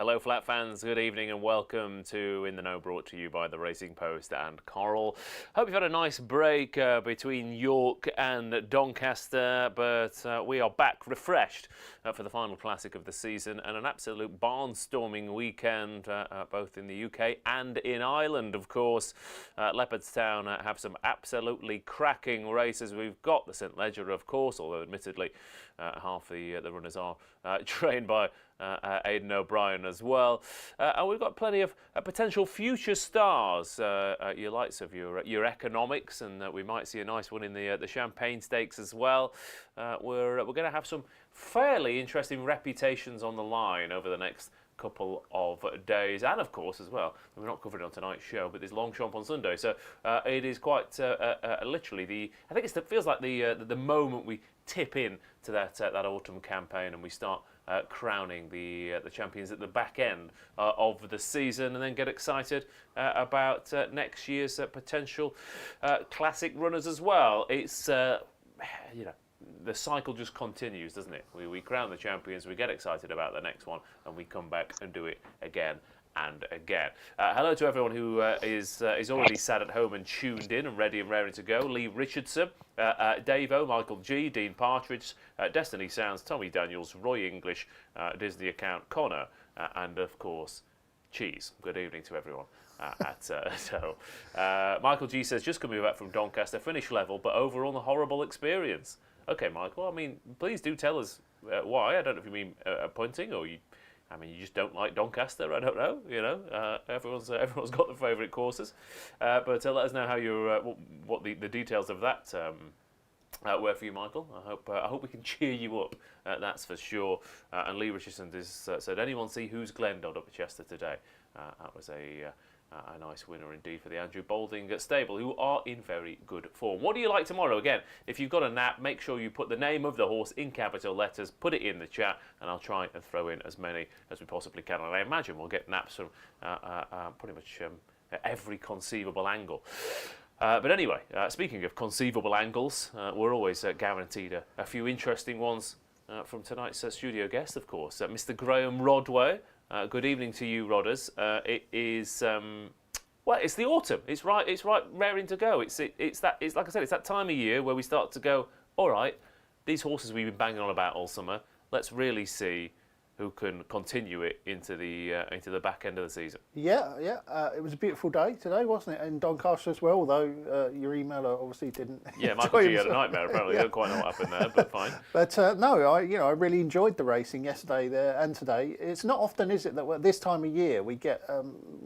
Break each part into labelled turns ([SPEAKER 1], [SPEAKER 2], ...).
[SPEAKER 1] Hello flat fans, good evening and welcome to In The Know, brought to you by the Racing Post and Coral. Hope you've had a nice break between York and Doncaster, but we are back refreshed for the final classic of the season and an absolute barnstorming weekend both in the UK and in Ireland, of course. Leopardstown have some absolutely cracking races. We've got the St Leger, of course, although admittedly half the runners are trained by Aidan O'Brien as well, and we've got plenty of potential future stars. Your likes of your economics, and we might see a nice one in the Champagne Stakes as well. We're going to have some fairly interesting reputations on the line over the next couple of days, and of course as well, we're not covering it on tonight's show, but there's Longchamp on Sunday, so it is quite literally I think it feels like the moment we tip in to that autumn campaign and we start crowning the champions at the back end of the season, and then get excited about next year's potential classic runners as well. It's the cycle just continues, doesn't it? We crown the champions, we get excited about the next one, and we come back and do it again and again. Hello to everyone who is already sat at home and tuned in and ready and raring to go. Lee Richardson, Davo, Michael G, Dean Partridge, Destiny Sounds, Tommy Daniels, Roy English, Disney Account, Connor, and of course, Cheese. Good evening to everyone. Michael G says, just coming back from Doncaster, finish level, but overall a horrible experience. Okay, Michael, I mean, please do tell us why. I don't know if you mean punting or you just don't like Doncaster. I don't know. You know, everyone's got their favourite courses, but let us know how you're what the details of that were for you, Michael. I hope we can cheer you up. That's for sure. And Lee Richardson said, anyone see who's Glendon up at Chester today? That was a nice winner indeed for the Andrew Balding stable, who are in very good form. What do you like tomorrow? Again, if you've got a nap, make sure you put the name of the horse in capital letters, put it in the chat, and I'll try and throw in as many as we possibly can. And I imagine we'll get naps from pretty much every conceivable angle. But anyway, speaking of conceivable angles, we're always guaranteed a few interesting ones from tonight's studio guest, of course, Mr. Graeme Rodway. Good evening to you, Rodders. It is it's the autumn. It's right raring to go. It's like I said, it's that time of year where we start to go, all right, these horses we've been banging on about all summer, let's really see who can continue it into the back end of the season. Yeah.
[SPEAKER 2] It was a beautiful day today, wasn't it? In Doncaster as well, although your emailer obviously didn't.
[SPEAKER 1] Yeah, Michael G had a nightmare apparently. Yeah. Don't quite know what happened there, but fine.
[SPEAKER 2] But I really enjoyed the racing yesterday there and today. It's not often, is it, that this time of year we get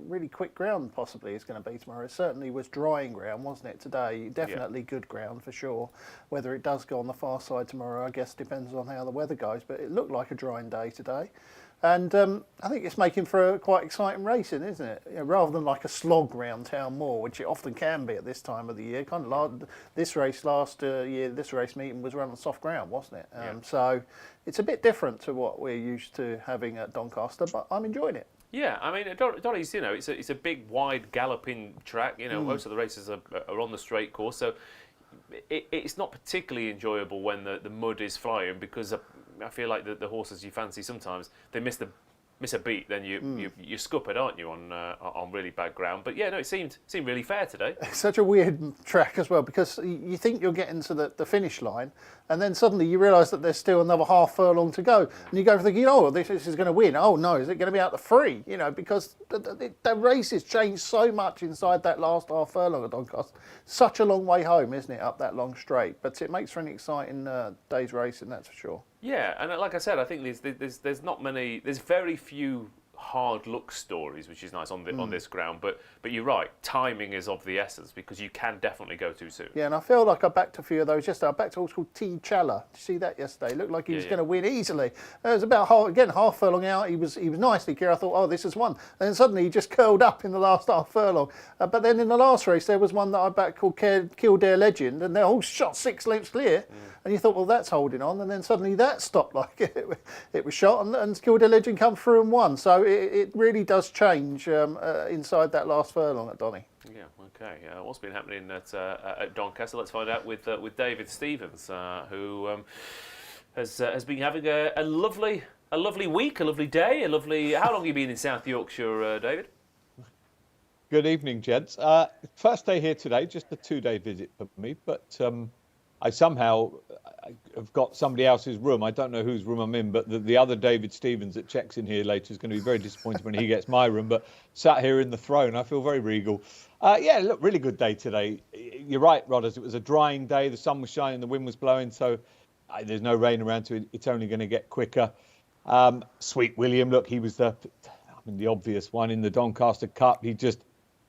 [SPEAKER 2] really quick ground. Possibly is going to be tomorrow. It certainly was drying ground, wasn't it? Today, definitely good ground for sure. Whether it does go on the far side tomorrow, I guess depends on how the weather goes. But it looked like a drying day today. And I think it's making for a quite exciting racing, isn't it? Rather than like a slog round Town Moor, which it often can be at this time of the year. Kind of like this race last year, this race meeting was run on soft ground, wasn't it? So it's a bit different to what we're used to having at Doncaster, but I'm enjoying it.
[SPEAKER 1] Yeah, I mean, Donny's, it's a big, wide, galloping track. Most of the races are on the straight course, so it's not particularly enjoyable when the mud is flying, because I feel like the horses you fancy sometimes, they miss a beat, then you scup it, aren't you, on really bad ground? But yeah, no, it seemed really fair today.
[SPEAKER 2] It's such a weird track as well, because you think you're getting to the finish line, and then suddenly you realise that there's still another half furlong to go, and you go for thinking, oh, this is going to win. Oh no, is it going to be out the free? Because the race has changed so much inside that last half furlong at Doncaster. Such a long way home, isn't it, up that long straight? But it makes for an exciting day's racing, that's for sure.
[SPEAKER 1] Yeah, and like I said, I think there's not many. There's very few hard luck stories, which is nice on this ground. But you're right, timing is of the essence, because you can definitely go too soon.
[SPEAKER 2] Yeah, and I feel like I backed a few of those yesterday. I backed a horse called T. Challa. Did you see that yesterday? It looked like he was going to win easily. It was about half furlong out. He was nicely clear. I thought, oh, this is one. And then suddenly he just curled up in the last half furlong. But then in the last race, there was one that I backed called Kildare Legend, and they all shot 6 lengths clear. And you thought, well, that's holding on. And then suddenly that stopped like it was shot, and Kildare Legend come through and won. So it really does change inside that last furlong at Donny.
[SPEAKER 1] Yeah, okay. What's been happening at Doncaster? Let's find out with David Stevens, who has been having a lovely a lovely week, a lovely day, a lovely. How long have you been in South Yorkshire, David?
[SPEAKER 3] Good evening, gents. First day here today, just a 2-day visit for me, but I somehow have got somebody else's room. I don't know whose room I'm in, but the other David Stevens that checks in here later is going to be very disappointed when he gets my room, but sat here in the throne, I feel very regal. Yeah, look, really good day today. You're right, Rodders, it was a drying day. The sun was shining, the wind was blowing, so there's no rain around, so it's only going to get quicker. Sweet William, look, he was the obvious one in the Doncaster Cup. He just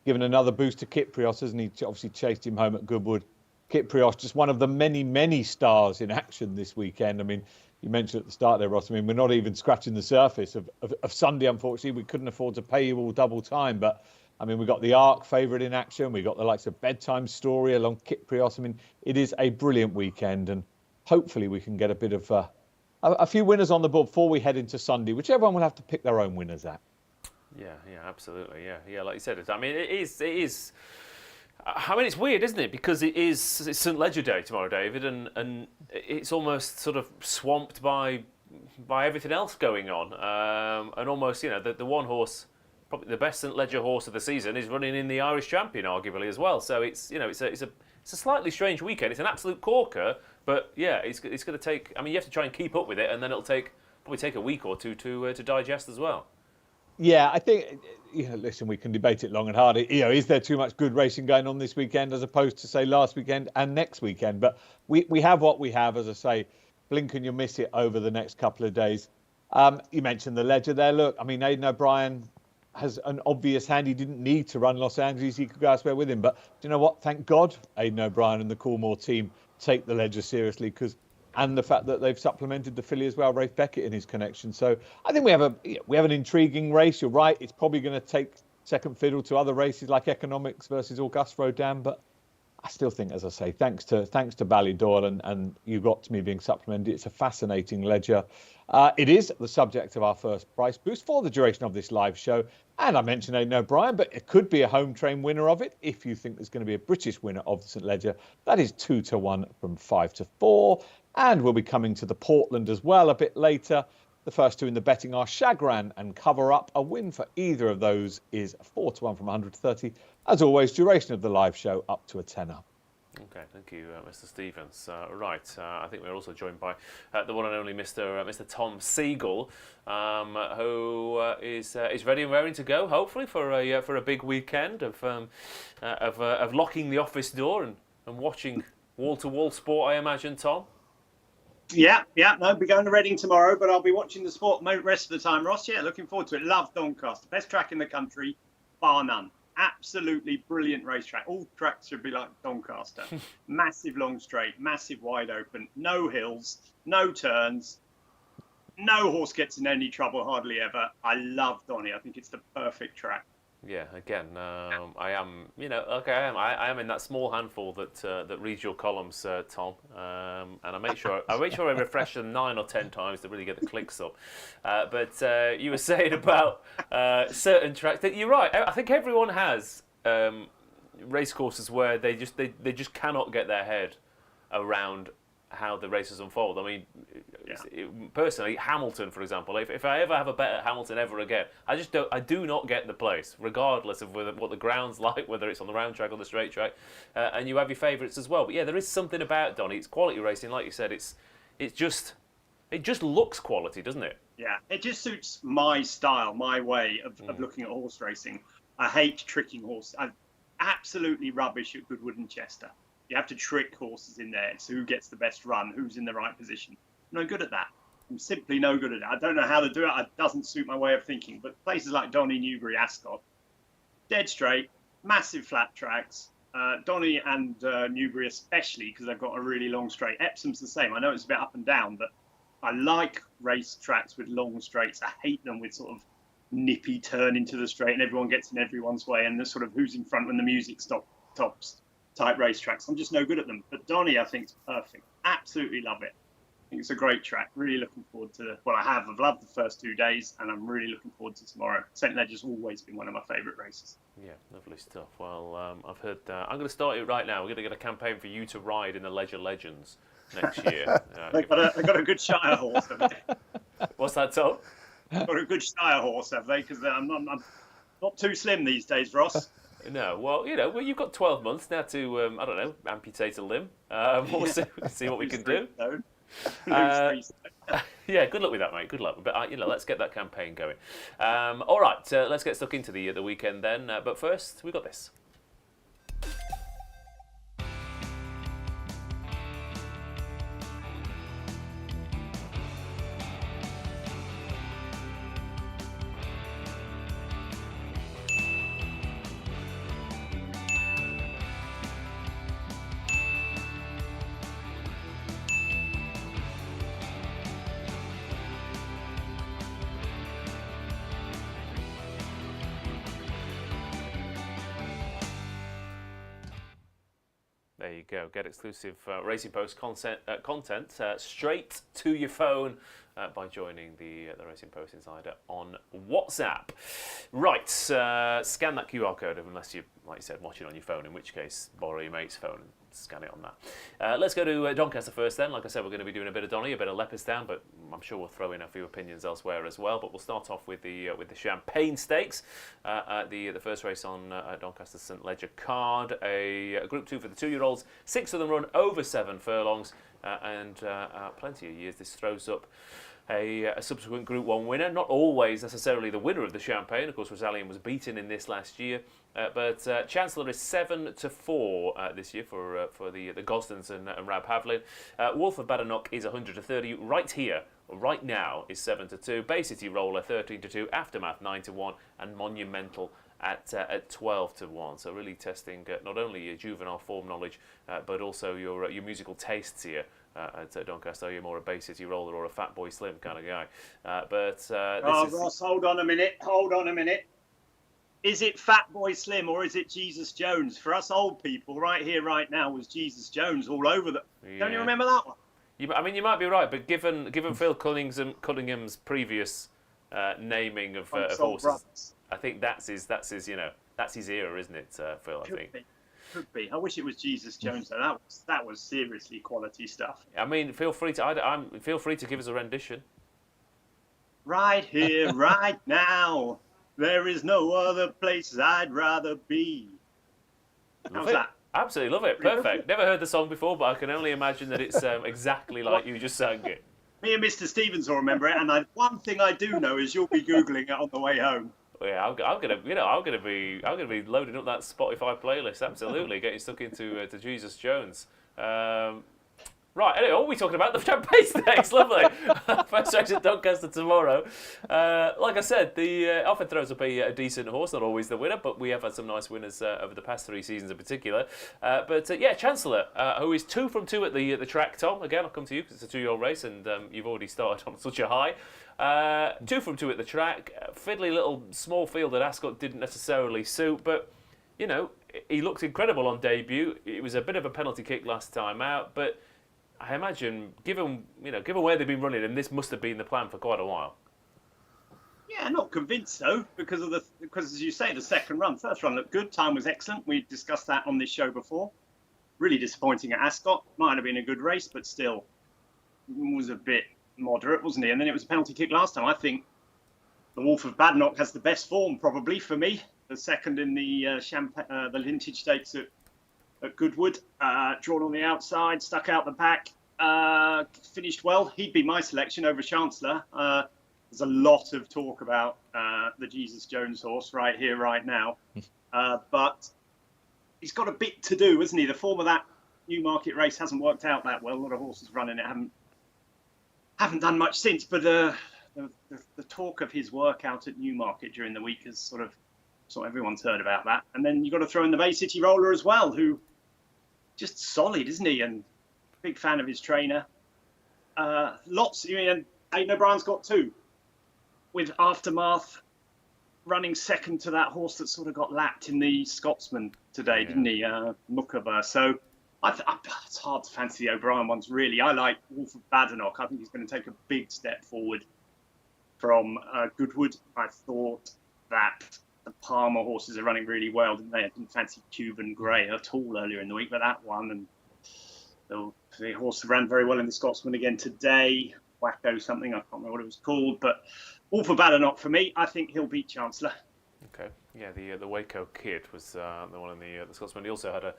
[SPEAKER 3] given another boost to Kyprios, hasn't he? Obviously chased him home at Goodwood. Kyprios, just one of the many, many stars in action this weekend. I mean, you mentioned at the start there, Ross, I mean, we're not even scratching the surface of Sunday, unfortunately. We couldn't afford to pay you all double time. But, I mean, we got the Arc favourite in action. We got the likes of Bedtime Story along Kyprios. I mean, it is a brilliant weekend. And hopefully we can get a bit of a few winners on the board before we head into Sunday, which everyone will have to pick their own winners at.
[SPEAKER 1] Yeah, absolutely. Yeah, like you said, I mean, it is. I mean, it's weird, isn't it? Because it's St Ledger Day tomorrow, David, and it's almost sort of swamped by everything else going on, and almost, the one horse, probably the best St Ledger horse of the season, is running in the Irish Champion, arguably as well. So it's a slightly strange weekend. It's an absolute corker, but yeah, it's going to take. I mean, you have to try and keep up with it, and then it'll probably take a week or two to digest as well.
[SPEAKER 3] Yeah, I think, listen, we can debate it long and hard. Is there too much good racing going on this weekend as opposed to, say, last weekend and next weekend? But we have what we have, as I say. Blink and you'll miss it over the next couple of days. You mentioned the Ledger there. Look, I mean, Aidan O'Brien has an obvious hand. He didn't need to run Los Angeles. He could go elsewhere with him. But do you know what? Thank God Aidan O'Brien and the Coolmore team take the Ledger seriously, and the fact that they've supplemented the filly as well, Rafe Beckett in his connection. So I think we have an intriguing race. You're right. It's probably going to take second fiddle to other races like Economics versus Auguste Rodin. But I still think, as I say, thanks to Ballydoyle and you got to me being supplemented, it's a fascinating Ledger. It is the subject of our first price boost for the duration of this live show. And I mentioned Aidan O'Brien, but it could be a home train winner of it if you think there's going to be a British winner of the St Ledger. That is 2-1 from 5-4. And we'll be coming to the Portland as well a bit later. The first two in the betting are Chagrin and Cover Up. A win for either of those is 4-1 from 130. As always, duration of the live show up to a tenner.
[SPEAKER 1] Okay, thank you, Mr. Stevens. Right, I think we're also joined by the one and only Mr. Tom Segal, who is ready and raring to go, hopefully for a big weekend of locking the office door and watching wall-to-wall sport, I imagine, Tom.
[SPEAKER 4] Yeah, no, I'll be going to Reading tomorrow, but I'll be watching the sport the rest of the time, Ross. Yeah, looking forward to it. Love Doncaster. Best track in the country, bar none. Absolutely brilliant racetrack. All tracks should be like Doncaster. Massive long straight, massive wide open, no hills, no turns. No horse gets in any trouble, hardly ever. I love Donny. I think it's the perfect track.
[SPEAKER 1] Yeah, again, I am in that small handful that reads your columns, Tom, and I make sure I refresh them 9 or 10 times to really get the clicks up. But you were saying about certain tracks. You're right. I think everyone has race courses where they just cannot get their head around how the races unfold. I mean, personally, Hamilton, for example, if I ever have a bet at Hamilton ever again, I do not get the place, regardless of what the ground's like, whether it's on the round track or the straight track, and you have your favourites as well. But yeah, there is something about Donny. It's quality racing, like you said. It just looks quality, doesn't it?
[SPEAKER 4] Yeah, it just suits my style, my way of looking at horse racing. I hate tricking horses. I'm absolutely rubbish at Goodwood and Chester. You have to trick horses in there. It's who gets the best run, who's in the right position. No good at that. I'm simply no good at it. I don't know how to do it. It doesn't suit my way of thinking. But places like Donny, Newbury, Ascot, dead straight, massive flat tracks. Donny and Newbury especially, because they've got a really long straight. Epsom's the same. I know it's a bit up and down, but I like race tracks with long straights. I hate them with sort of nippy turn into the straight and everyone gets in everyone's way and the sort of who's in front when the music stops type racetracks. I'm just no good at them. But Donny, I think, is perfect. Absolutely love it. I think it's a great track. Really looking forward to I've loved the first 2 days, and I'm really looking forward to tomorrow. St Ledger's always been one of my favourite races.
[SPEAKER 1] Yeah, lovely stuff. Well, I've heard. I'm going to start it right now. We're going to get a campaign for you to ride in the Ledger Legends next year.
[SPEAKER 4] They've got a good Shire horse, haven't they?
[SPEAKER 1] What's that, Tom?
[SPEAKER 4] Got a good Shire horse, have they? Because I'm not too slim these days, Ross.
[SPEAKER 1] No, well, you've got 12 months now to, I don't know, amputate a limb. We'll see what we can do. Yeah, good luck with that, mate. Good luck. But let's get that campaign going. All right, let's get stuck into the weekend then. But first, we've got this. There you go. Get exclusive Racing Post content straight to your phone by joining the Racing Post Insider on WhatsApp. Right, scan that QR code unless you, like you said, watch it on your phone, in which case borrow your mate's phone and scan it on that. Let's go to Doncaster first then. Like I said, we're going to be doing a bit of Donny, a bit of Leopardstown, but I'm sure we'll throw in a few opinions elsewhere as well. But we'll start off with the Champagne Stakes, the first race on Doncaster St Ledger card. A Group 2 for the 2-year-olds. 6 of them run over 7 furlongs, and plenty of years this throws up a subsequent Group 1 winner. Not always necessarily the winner of the Champagne. Of course, Rosalien was beaten in this last year. But Chancellor is 7-4 this year for the Gosdens and Rab Havlin. Wolf of Badenoch is 100-30. Right here, right now, is 7-2. Bay City Roller 13-2. Aftermath 9-1, and Monumental at 12-1. So really testing not only your juvenile form knowledge, but also your musical tastes here. At Doncaster, are you more a Bay City Roller or a Fat Boy Slim kind of guy?
[SPEAKER 4] Ross, hold on a minute. Is it Fat Boy Slim or is it Jesus Jones? For us old people, right here, right now, was Jesus Jones all over the... Yeah. Don't you remember that one?
[SPEAKER 1] You might be right, but given Phil Cunningham's previous naming of horses, brothers. I think that's his era, isn't it, Phil?
[SPEAKER 4] Could be. I wish it was Jesus Jones though. That was seriously quality stuff.
[SPEAKER 1] I mean, feel free to give us a rendition.
[SPEAKER 4] Right here, right now. There is no other place I'd rather be. How's that?
[SPEAKER 1] Absolutely love it. Perfect. Never heard the song before, but I can only imagine that it's exactly like you just sang it.
[SPEAKER 4] Me and Mr. Stevens will remember it, and one thing I do know is you'll be googling it on the way home.
[SPEAKER 1] Yeah, I'm gonna be loading up that Spotify playlist. Absolutely, getting stuck into to Jesus Jones. Right, anyway, what are we talking about? The Champagne Stakes, lovely. First race at Doncaster tomorrow. Like I said, the often throws up a decent horse, not always the winner, but we have had some nice winners over the past 3 seasons in particular. Chancellor, who is 2 from 2 at the track, Tom. Again, I'll come to you because it's a 2-year-old race and you've already started on such a high. 2 from 2 at the track. Fiddly little small field at Ascot didn't necessarily suit, but, he looked incredible on debut. It was a bit of a penalty kick last time out, but I imagine, given where they've been running, and this must have been the plan for quite a while.
[SPEAKER 4] Yeah, not convinced though, because as you say, the second run, first run looked good. Time was excellent. We discussed that on this show before. Really disappointing at Ascot. Might have been a good race, but still was a bit moderate, wasn't he? And then it was a penalty kick last time. I think the Wolf of Badenoch has the best form, probably for me. The second in the Vintage Stakes at Goodwood, drawn on the outside, stuck out the back, finished well. He'd be my selection over Chancellor. There's a lot of talk about the Jesus Jones horse right here, right now. But he's got a bit to do, hasn't he? The form of that Newmarket race hasn't worked out that well. A lot of horses running it haven't done much since. But the talk of his work out at Newmarket during the week has sort of everyone's heard about that. And then you've got to throw in the Bay City Roller as well, who just solid, isn't he? And big fan of his trainer. Lots. And Aidan O'Brien's got 2, with Aftermath running second to that horse that sort of got lapped in the Scotsman today, didn't he? Muckaba. So it's hard to fancy the O'Brien ones, really. I like Wolf of Badenoch. I think he's going to take a big step forward from Goodwood. I thought that the Palmer horses are running really well, didn't they? I didn't fancy Cuban Grey at all earlier in the week, but that one. And the horse ran very well in the Scotsman again today. Wacko something. I can't remember what it was called, but all for Badenoch for me. I think he'll beat Chancellor.
[SPEAKER 1] Okay, yeah, the Waco kid was the one in the Scotsman. He also had a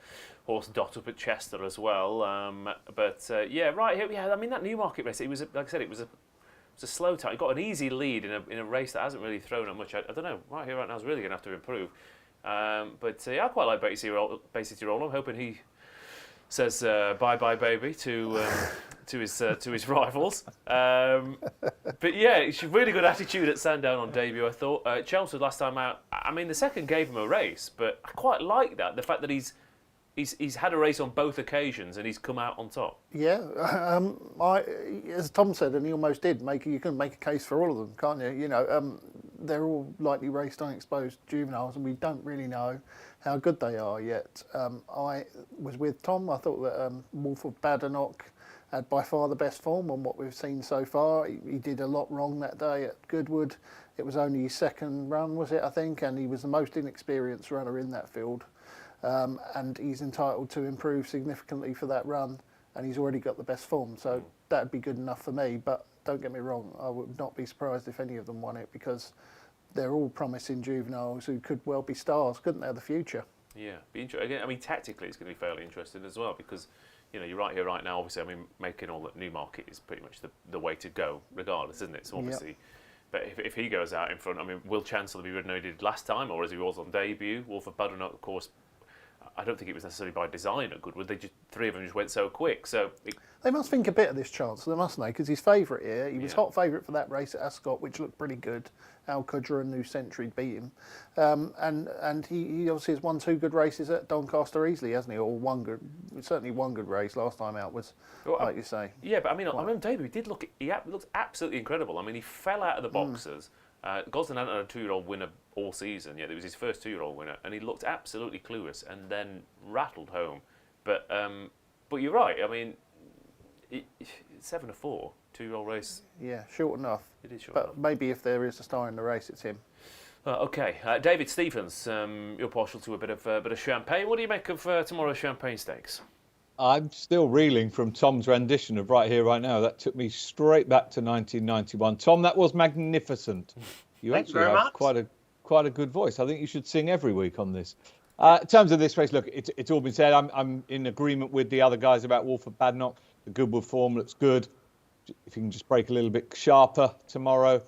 [SPEAKER 1] horse dot up at Chester as well. Yeah, right here, yeah. I mean that Newmarket race, it was like I said, it was a slow time. He got an easy lead in a race that hasn't really thrown up much. I don't know. Right here, right now, is really going to have to improve. Yeah, I quite like Bay City Roll. I'm hoping he says bye bye baby to his rivals. But yeah, she's really good attitude at Sandown on debut. I thought Chelmsford last time out. I mean, the second gave him a race, but I quite like that. The fact that he's had a race on both occasions and he's come out on top.
[SPEAKER 2] Yeah, as Tom said, and he almost did, you can make a case for all of them, can't you? You know, they're all lightly raced, unexposed juveniles, and we don't really know how good they are yet. I was with Tom. I thought that Wolf of Badenoch had by far the best form on what we've seen so far. He did a lot wrong that day at Goodwood. It was only his second run, was it, I think, and he was the most inexperienced runner in that field. And he's entitled to improve significantly for that run, and he's already got the best form, so that'd be good enough for me. But don't get me wrong, I would not be surprised if any of them won it, because they're all promising juveniles who could well be stars, couldn't they, of the future?
[SPEAKER 1] Yeah, be interesting. I mean, tactically, it's going to be fairly interesting as well, because you're right here, right now. Obviously, I mean, making all that Newmarket is pretty much the way to go, regardless, isn't it? So obviously. Yep. But if he goes out in front, I mean, will Chancellor be ridden how he did last time, or as he was on debut? Wolf of Badenoch, of course. I don't think it was necessarily by design at Goodwood. Three of them just went so quick.
[SPEAKER 2] They must think a bit of this Chancellor, mustn't they? Because he's favourite here. He was hot favourite for that race at Ascot, which looked pretty good. Al Qudra and New Century beat him. And he obviously has won 2 good races at Doncaster easily, hasn't he? Or certainly one good race last time out was, like you say.
[SPEAKER 1] Yeah, but I mean, on debut, he looked absolutely incredible. I mean, he fell out of the boxes. Gosden hadn't had a 2-year-old winner all season, yet it was his first 2-year-old winner, and he looked absolutely clueless and then rattled home. But you're right, I mean, 7-4, 2-year-old race.
[SPEAKER 2] Yeah, short enough.
[SPEAKER 1] It is short
[SPEAKER 2] but
[SPEAKER 1] enough.
[SPEAKER 2] Maybe if there is a star in the race, it's him.
[SPEAKER 1] Okay, David Stephens, you're partial to a bit of champagne. What do you make of tomorrow's Champagne Stakes? I'm
[SPEAKER 3] still reeling from Tom's rendition of Right Here, Right Now. That took me straight back to 1991. Tom, that was magnificent. You actually have quite a good voice. I think you should sing every week on this. In terms of this race, look, it's all been said. I'm in agreement with the other guys about Wolf of Badenoch. The Goodwood form looks good. If he can just break a little bit sharper tomorrow,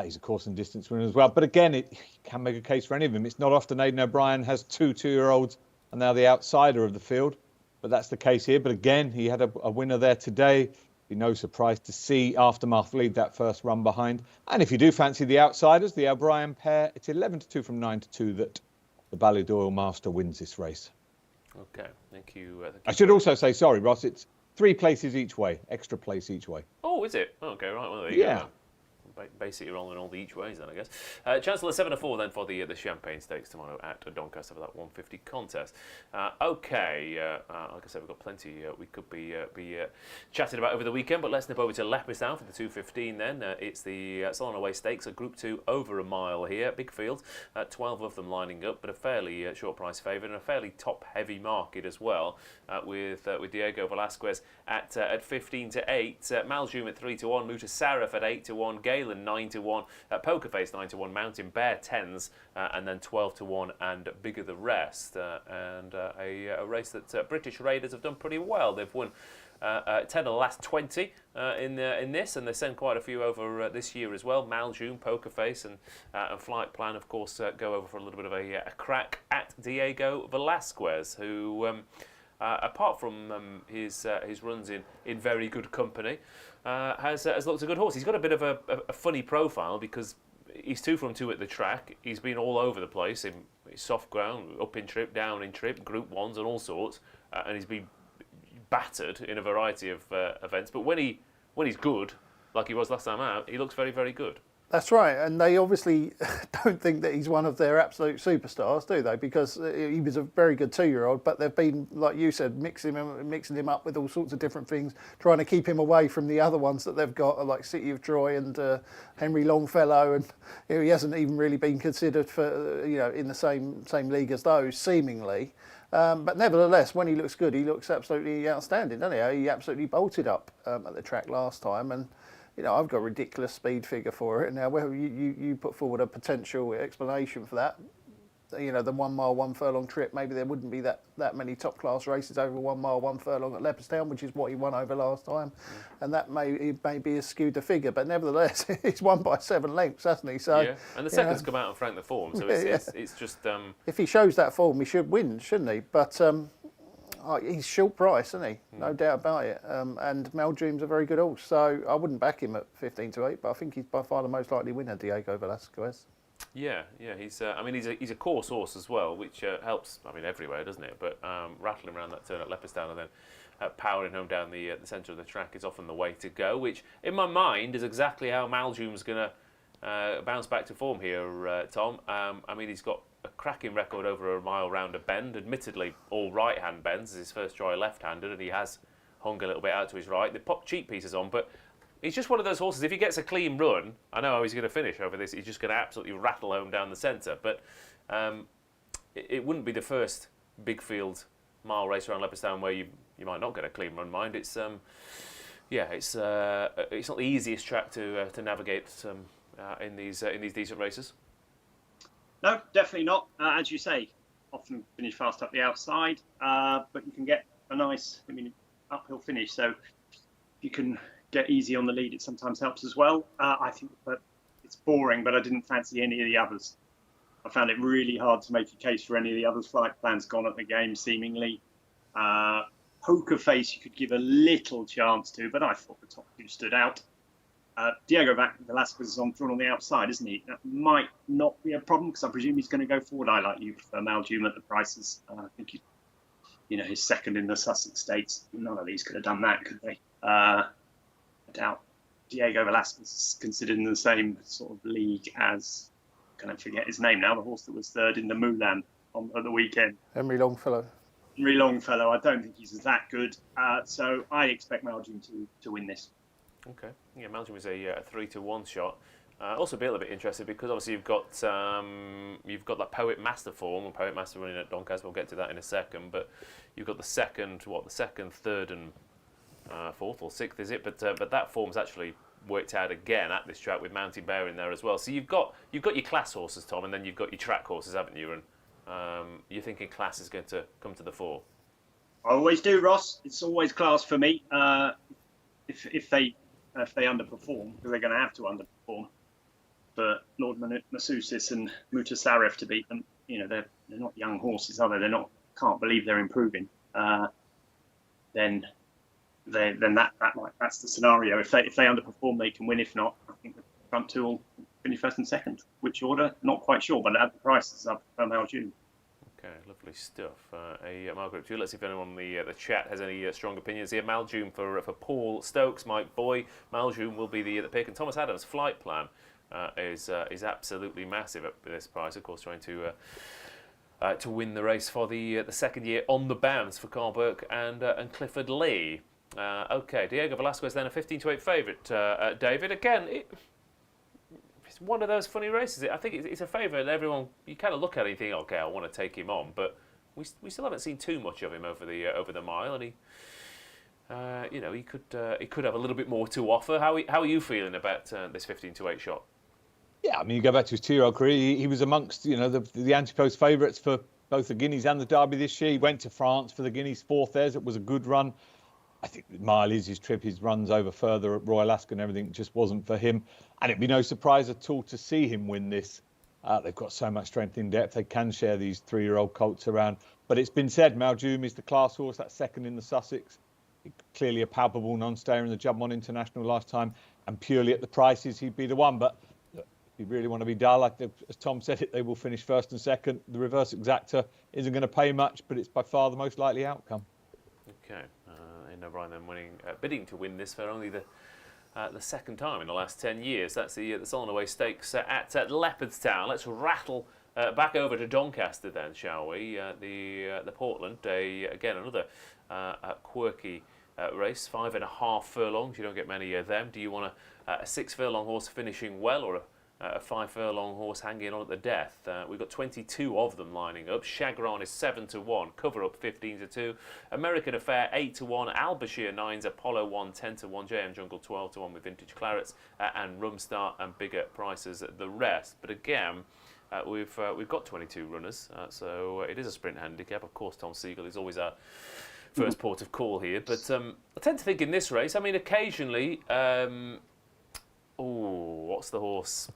[SPEAKER 3] he's a course and distance winner as well. But again, you can make a case for any of them. It's not often Aidan O'Brien has 2 2-year-olds and now the outsider of the field. But that's the case here. But again, he had a winner there today. Be no surprise to see Aftermath lead that first run behind. And if you do fancy the outsiders, the O'Brien pair, it's 11-2 from 9-2 that the Ballydoyle Master wins this race.
[SPEAKER 1] Okay, thank you.
[SPEAKER 3] I should also say, sorry, Ross, it's 3 places each way, extra place each way.
[SPEAKER 1] Oh, is it? Okay, right. Well, there you go. Basically rolling all the each ways then, I guess. Chancellor 7-4 then for the Champagne Stakes tomorrow at Doncaster for that 150 contest. Okay, like I said, we've got plenty we could be chatting about over the weekend, but let's nip over to Leopardstown for the 2:15 then. It's the Solonaway Stakes, a Group 2 over a mile here, big field, 12 of them lining up, but a fairly short price favourite and a fairly top-heavy market as well, with Diego Velasquez at 15-8, Maljoum at 3-1, Mutasarraf at 8-1, Galen 9-1, Pokerface 9-1, Mountain Bear 10s, and then 12-1 and Bigger the Rest. And a race that British Raiders have done pretty well. They've won 10 of the last 20 in this, and they sent quite a few over this year as well. Maljoum, Pokerface, and Flight Plan, of course, go over for a little bit of a crack at Diego Velasquez, who, apart from his runs in very good company, has looked a good horse. He's got a bit of a funny profile because he's 2 from 2 at the track. He's been all over the place in soft ground, up in trip, down in trip, Group 1s and all sorts, and he's been battered in a variety of events. But when he's good, like he was last time out, he looks very, very good.
[SPEAKER 2] That's right, and they obviously don't think that he's one of their absolute superstars, do they? Because he was a very good 2-year-old, but they've been, like you said, mixing him up with all sorts of different things, trying to keep him away from the other ones that they've got, like City of Troy and Henry Longfellow, and he hasn't even really been considered for in the same league as those, seemingly. But nevertheless, when he looks good, he looks absolutely outstanding, doesn't he? He absolutely bolted up at the track last time, and I've got a ridiculous speed figure for it. Now, whether you put forward a potential explanation for that, the 1 mile, 1 furlong trip, maybe there wouldn't be that many top class races over 1 mile, 1 furlong at Leopardstown, which is what he won over last time. And that may be a skewed the figure, but nevertheless, he's won by 7 lengths, hasn't he? So,
[SPEAKER 1] yeah, and the second's come out and franked the form, so it's just...
[SPEAKER 2] If he shows that form, he should win, shouldn't he? But he's short price, isn't he? No doubt about it. And Maljoom's a very good horse, so I wouldn't back him at 15-8, but I think he's by far the most likely winner, Diego Velasquez.
[SPEAKER 1] Yeah, he's he's a course horse as well, which helps. Everywhere, doesn't it? But rattling around that turn at Leopardstown and then powering home down the centre of the track is often the way to go. Which, in my mind, is exactly how Maljoom's going to bounce back to form here, Tom. He's got a cracking record over a mile round a bend. Admittedly, all right-hand bends. It's his first try left-handed, and he has hung a little bit out to his right. They popped cheap pieces on, but. He's just one of those horses, if he gets a clean run, I know how he's going to finish over this, he's just going to absolutely rattle home down the centre. But it wouldn't be the first big field mile race around Leopardstown where you might not get a clean run, mind. It's not the easiest track to navigate in these decent races.
[SPEAKER 4] No, definitely not. As you say, often finish fast up the outside, but you can get a nice, uphill finish. So you can get easy on the lead, it sometimes helps as well. I think that it's boring, but I didn't fancy any of the others. I found it really hard to make a case for any of the others. Flight Plan's gone at the game, seemingly. Poker Face you could give a little chance to, but I thought the top 2 stood out. Diego Velasquez is drawn on the outside, isn't he? That might not be a problem, because I presume he's going to go forward. I like you for Maljoom at the prices. I think his second in the Sussex Stakes. None of these could have done that, could they? I doubt Diego Velasquez is considered in the same sort of league as, can I forget his name now, the horse that was third in the Moulin at the weekend.
[SPEAKER 2] Henry Longfellow.
[SPEAKER 4] I don't think he's that good. So I expect Maljoom to win this.
[SPEAKER 1] Okay. Yeah, Maljoom is a 3-1 shot. Also be a little bit interested because obviously you've got that Poet Master form, and Poet Master running at Doncaster. We'll get to that in a second. But you've got the second, third, and fourth or sixth, is it? But that form's actually worked out again at this track with Mountain Bear in there as well. So you've got your class horses, Tom, and then you've got your track horses, haven't you? And you're thinking class is going to come to the fore.
[SPEAKER 4] I always do, Ross. It's always class for me. If they underperform, because they're going to have to underperform, for Lord Masousis and Mutasarref to beat them, they're not young horses, are they? Can't believe they're improving. Then that's the scenario. If they underperform, they can win. If not, I think the front 2 will finish first and second. Which order? Not quite sure, but at the prices up for Maljoom.
[SPEAKER 1] Okay, lovely stuff. Margaret, too. Let's see if anyone on the chat has any strong opinions here. Maljoom for Paul Stokes, Mike Boy. Maljoom will be the pick, and Thomas Adams' Flight Plan is absolutely massive at this price. Of course, trying to win the race for the second year on the bounce for Carl Burke and Clifford Lee. Okay, Diego Velasquez then a 15-8 favourite. David, again, it's one of those funny races. I think it's a favourite. Everyone, you kind of look at it and think, okay, I want to take him on, but we still haven't seen too much of him over the mile, and he could have a little bit more to offer. How are you feeling about this 15-8 shot?
[SPEAKER 3] Yeah, you go back to his 2-year-old career. He was amongst the anti-post favourites for both the Guineas and the Derby this year. He went to France for the Guineas, fourth there. It was a good run. I think the mile is his trip. His runs over further at Royal Ascot and everything just wasn't for him. And it'd be no surprise at all to see him win this. They've got so much strength in depth. They can share these 3-year-old colts around. But it's been said, Maljoom is the class horse. That's second in the Sussex. Clearly a palpable non-stayer in the Jumpmon International last time. And purely at the prices, he'd be the one. But look, if you really want to be dull, as Tom said it, they will finish first and second. The reverse exacta isn't going to pay much, but it's by far the most likely outcome.
[SPEAKER 1] Okay. O'Brien then bidding to win this for only the second time in the last 10 years. That's the Solonaway Stakes at Leopardstown. Let's rattle back over to Doncaster then, shall we? The Portland, again another quirky race, 5.5 furlongs. You don't get many of them. Do you want a 6 furlong horse finishing well, or a 5 furlong horse hanging on at the death. We've got 22 of them lining up. Chagrin is 7-1, Cover Up 15-2, American Affair 8-1, Albashire 9s, Apollo 1 10-1, JM Jungle 12-1 with Vintage Clarets, and Rumstar and bigger prices the rest. But again, we've got 22 runners, so it is a sprint handicap. Of course, Tom Segal is always our first port of call here, but I tend to think in this race, I mean, occasionally, what's the horse?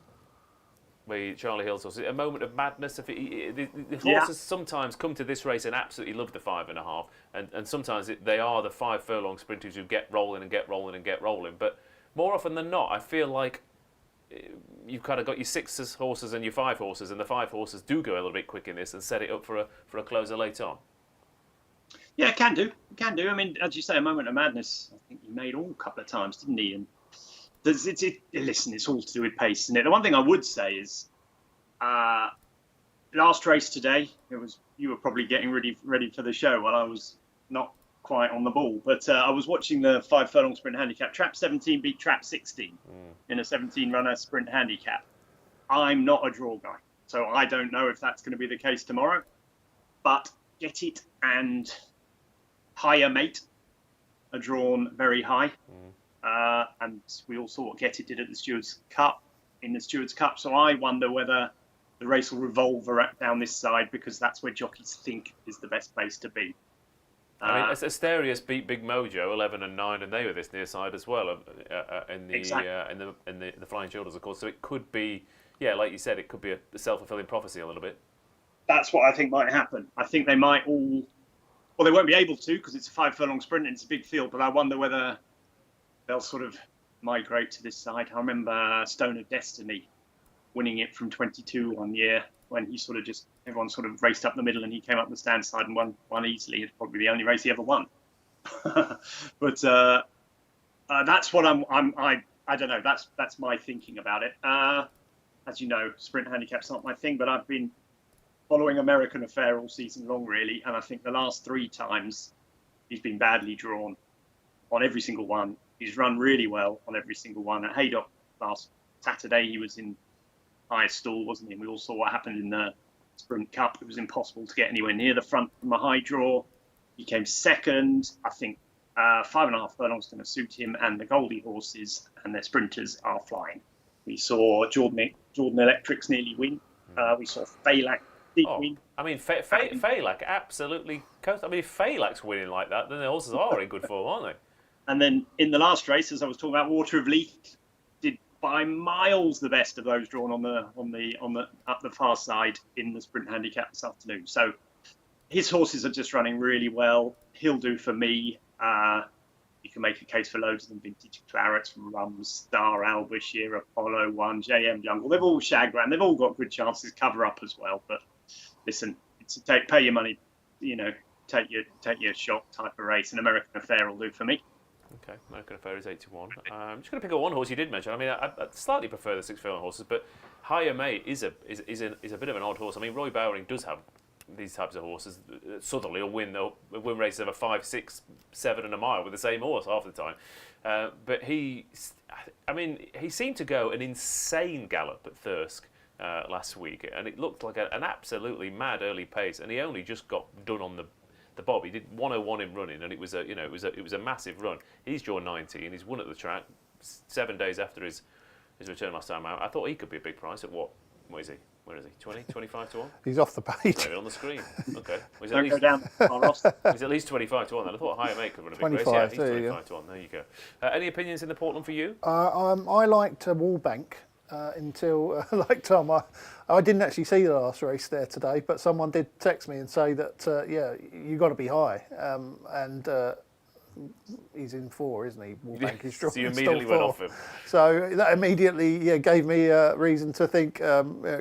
[SPEAKER 1] Charlie Hill's horse, a Moment of Madness. If the horses sometimes come to this race and absolutely love the 5.5, and sometimes they are the 5 furlong sprinters who get rolling and get rolling and get rolling. But more often than not, I feel like you've kind of got your 6 horses and your 5 horses, and the 5 horses do go a little bit quick in this and set it up for a closer later on.
[SPEAKER 4] Yeah, can do. I mean, as you say, a Moment of Madness, I think he made all a couple of times, didn't he? And listen, it's all to do with pace, isn't it? The one thing I would say is, last race today, you were probably getting ready for the show while I was not quite on the ball, but I was watching the 5 furlong sprint handicap. Trap 17 beat Trap 16 in a 17-runner sprint handicap. I'm not a draw guy, so I don't know if that's going to be the case tomorrow. But Get It and Higher Mate are drawn very high. And we all saw what Get It did at the Stewards Cup, so I wonder whether the race will revolve down this side, because that's where jockeys think is the best place to be.
[SPEAKER 1] I mean, Asterius beat Big Mojo 11-9, and they were this near side as well in the Flying Shoulders, of course. So it could be, like you said, it could be a self-fulfilling prophecy a little bit.
[SPEAKER 4] That's what I think might happen. I think they might all, well, they won't be able to because it's a 5 furlong sprint and it's a big field. But I wonder whether they'll sort of migrate to this side. I remember Stone of Destiny winning it from 22 one year, when he sort of everyone sort of raced up the middle and he came up the stand side and won easily. It's probably the only race he ever won. But that's what I don't know. That's my thinking about it. As you know, sprint handicap's not my thing, but I've been following American Affair all season long, really. And I think the last 3 times he's been badly drawn on every single one. He's run really well on every single one. At Haydock last Saturday, he was in highest stall, wasn't he? And we all saw what happened in the Sprint Cup. It was impossible to get anywhere near the front from a high draw. He came second. I think 5.5 furlongs going to suit him, and the Goldie horses and their sprinters are flying. We saw Jordan Electrics nearly win. We saw Phaylak win.
[SPEAKER 1] I mean, Phaylak absolutely coast. I mean, if Phaylak's winning like that, then the horses are in good form, aren't they?
[SPEAKER 4] And then in the last race, as I was talking about, Water of Leith did by miles the best of those drawn on the up the far side in the sprint handicap this afternoon. So his horses are just running really well. He'll do for me. You can make a case for loads of them: Vintage Clarets, Rumstar, Albashire, Apollo 1, JM Jungle. They've all Chagrin. They've all got good chances. Cover Up as well. But listen, it's pay your money. Take your shot type of race. An American Affair will do for me.
[SPEAKER 1] Okay, American Affair is 8-1. I'm just going to pick up one horse you did mention. I mean, I slightly prefer the 6 furlong horses, but Higher Mate is a bit of an odd horse. I mean, Roy Bowring does have these types of horses. Suddenly will win races over 5, 6, 7 and a mile with the same horse half the time. But he seemed to go an insane gallop at Thirsk last week, and it looked like an absolutely mad early pace, and he only just got done on the bob. He did 101 in running, and it was a massive run. He's drawn 90, and he's won at the track 7 days after his return last time out. I thought he could be a big price at what is he? Where is he? 20, 25 to 1?
[SPEAKER 2] He's off the page.
[SPEAKER 1] Maybe on the screen. Okay. Well,
[SPEAKER 4] Don't go down our roster.
[SPEAKER 1] He's at least 25 to 1 then. I thought Higher Mate could run a big race.
[SPEAKER 2] 25
[SPEAKER 1] Yeah, he's
[SPEAKER 2] too,
[SPEAKER 1] 25 to 1. There you go. Any opinions in the Portland for you?
[SPEAKER 2] I liked Wallbank until, like Tom, I didn't actually see the last race there today, but someone did text me and say that, you got to be high. And he's in 4, isn't he? Wallbank is
[SPEAKER 1] so you immediately went off him.
[SPEAKER 2] So that immediately gave me a reason to think,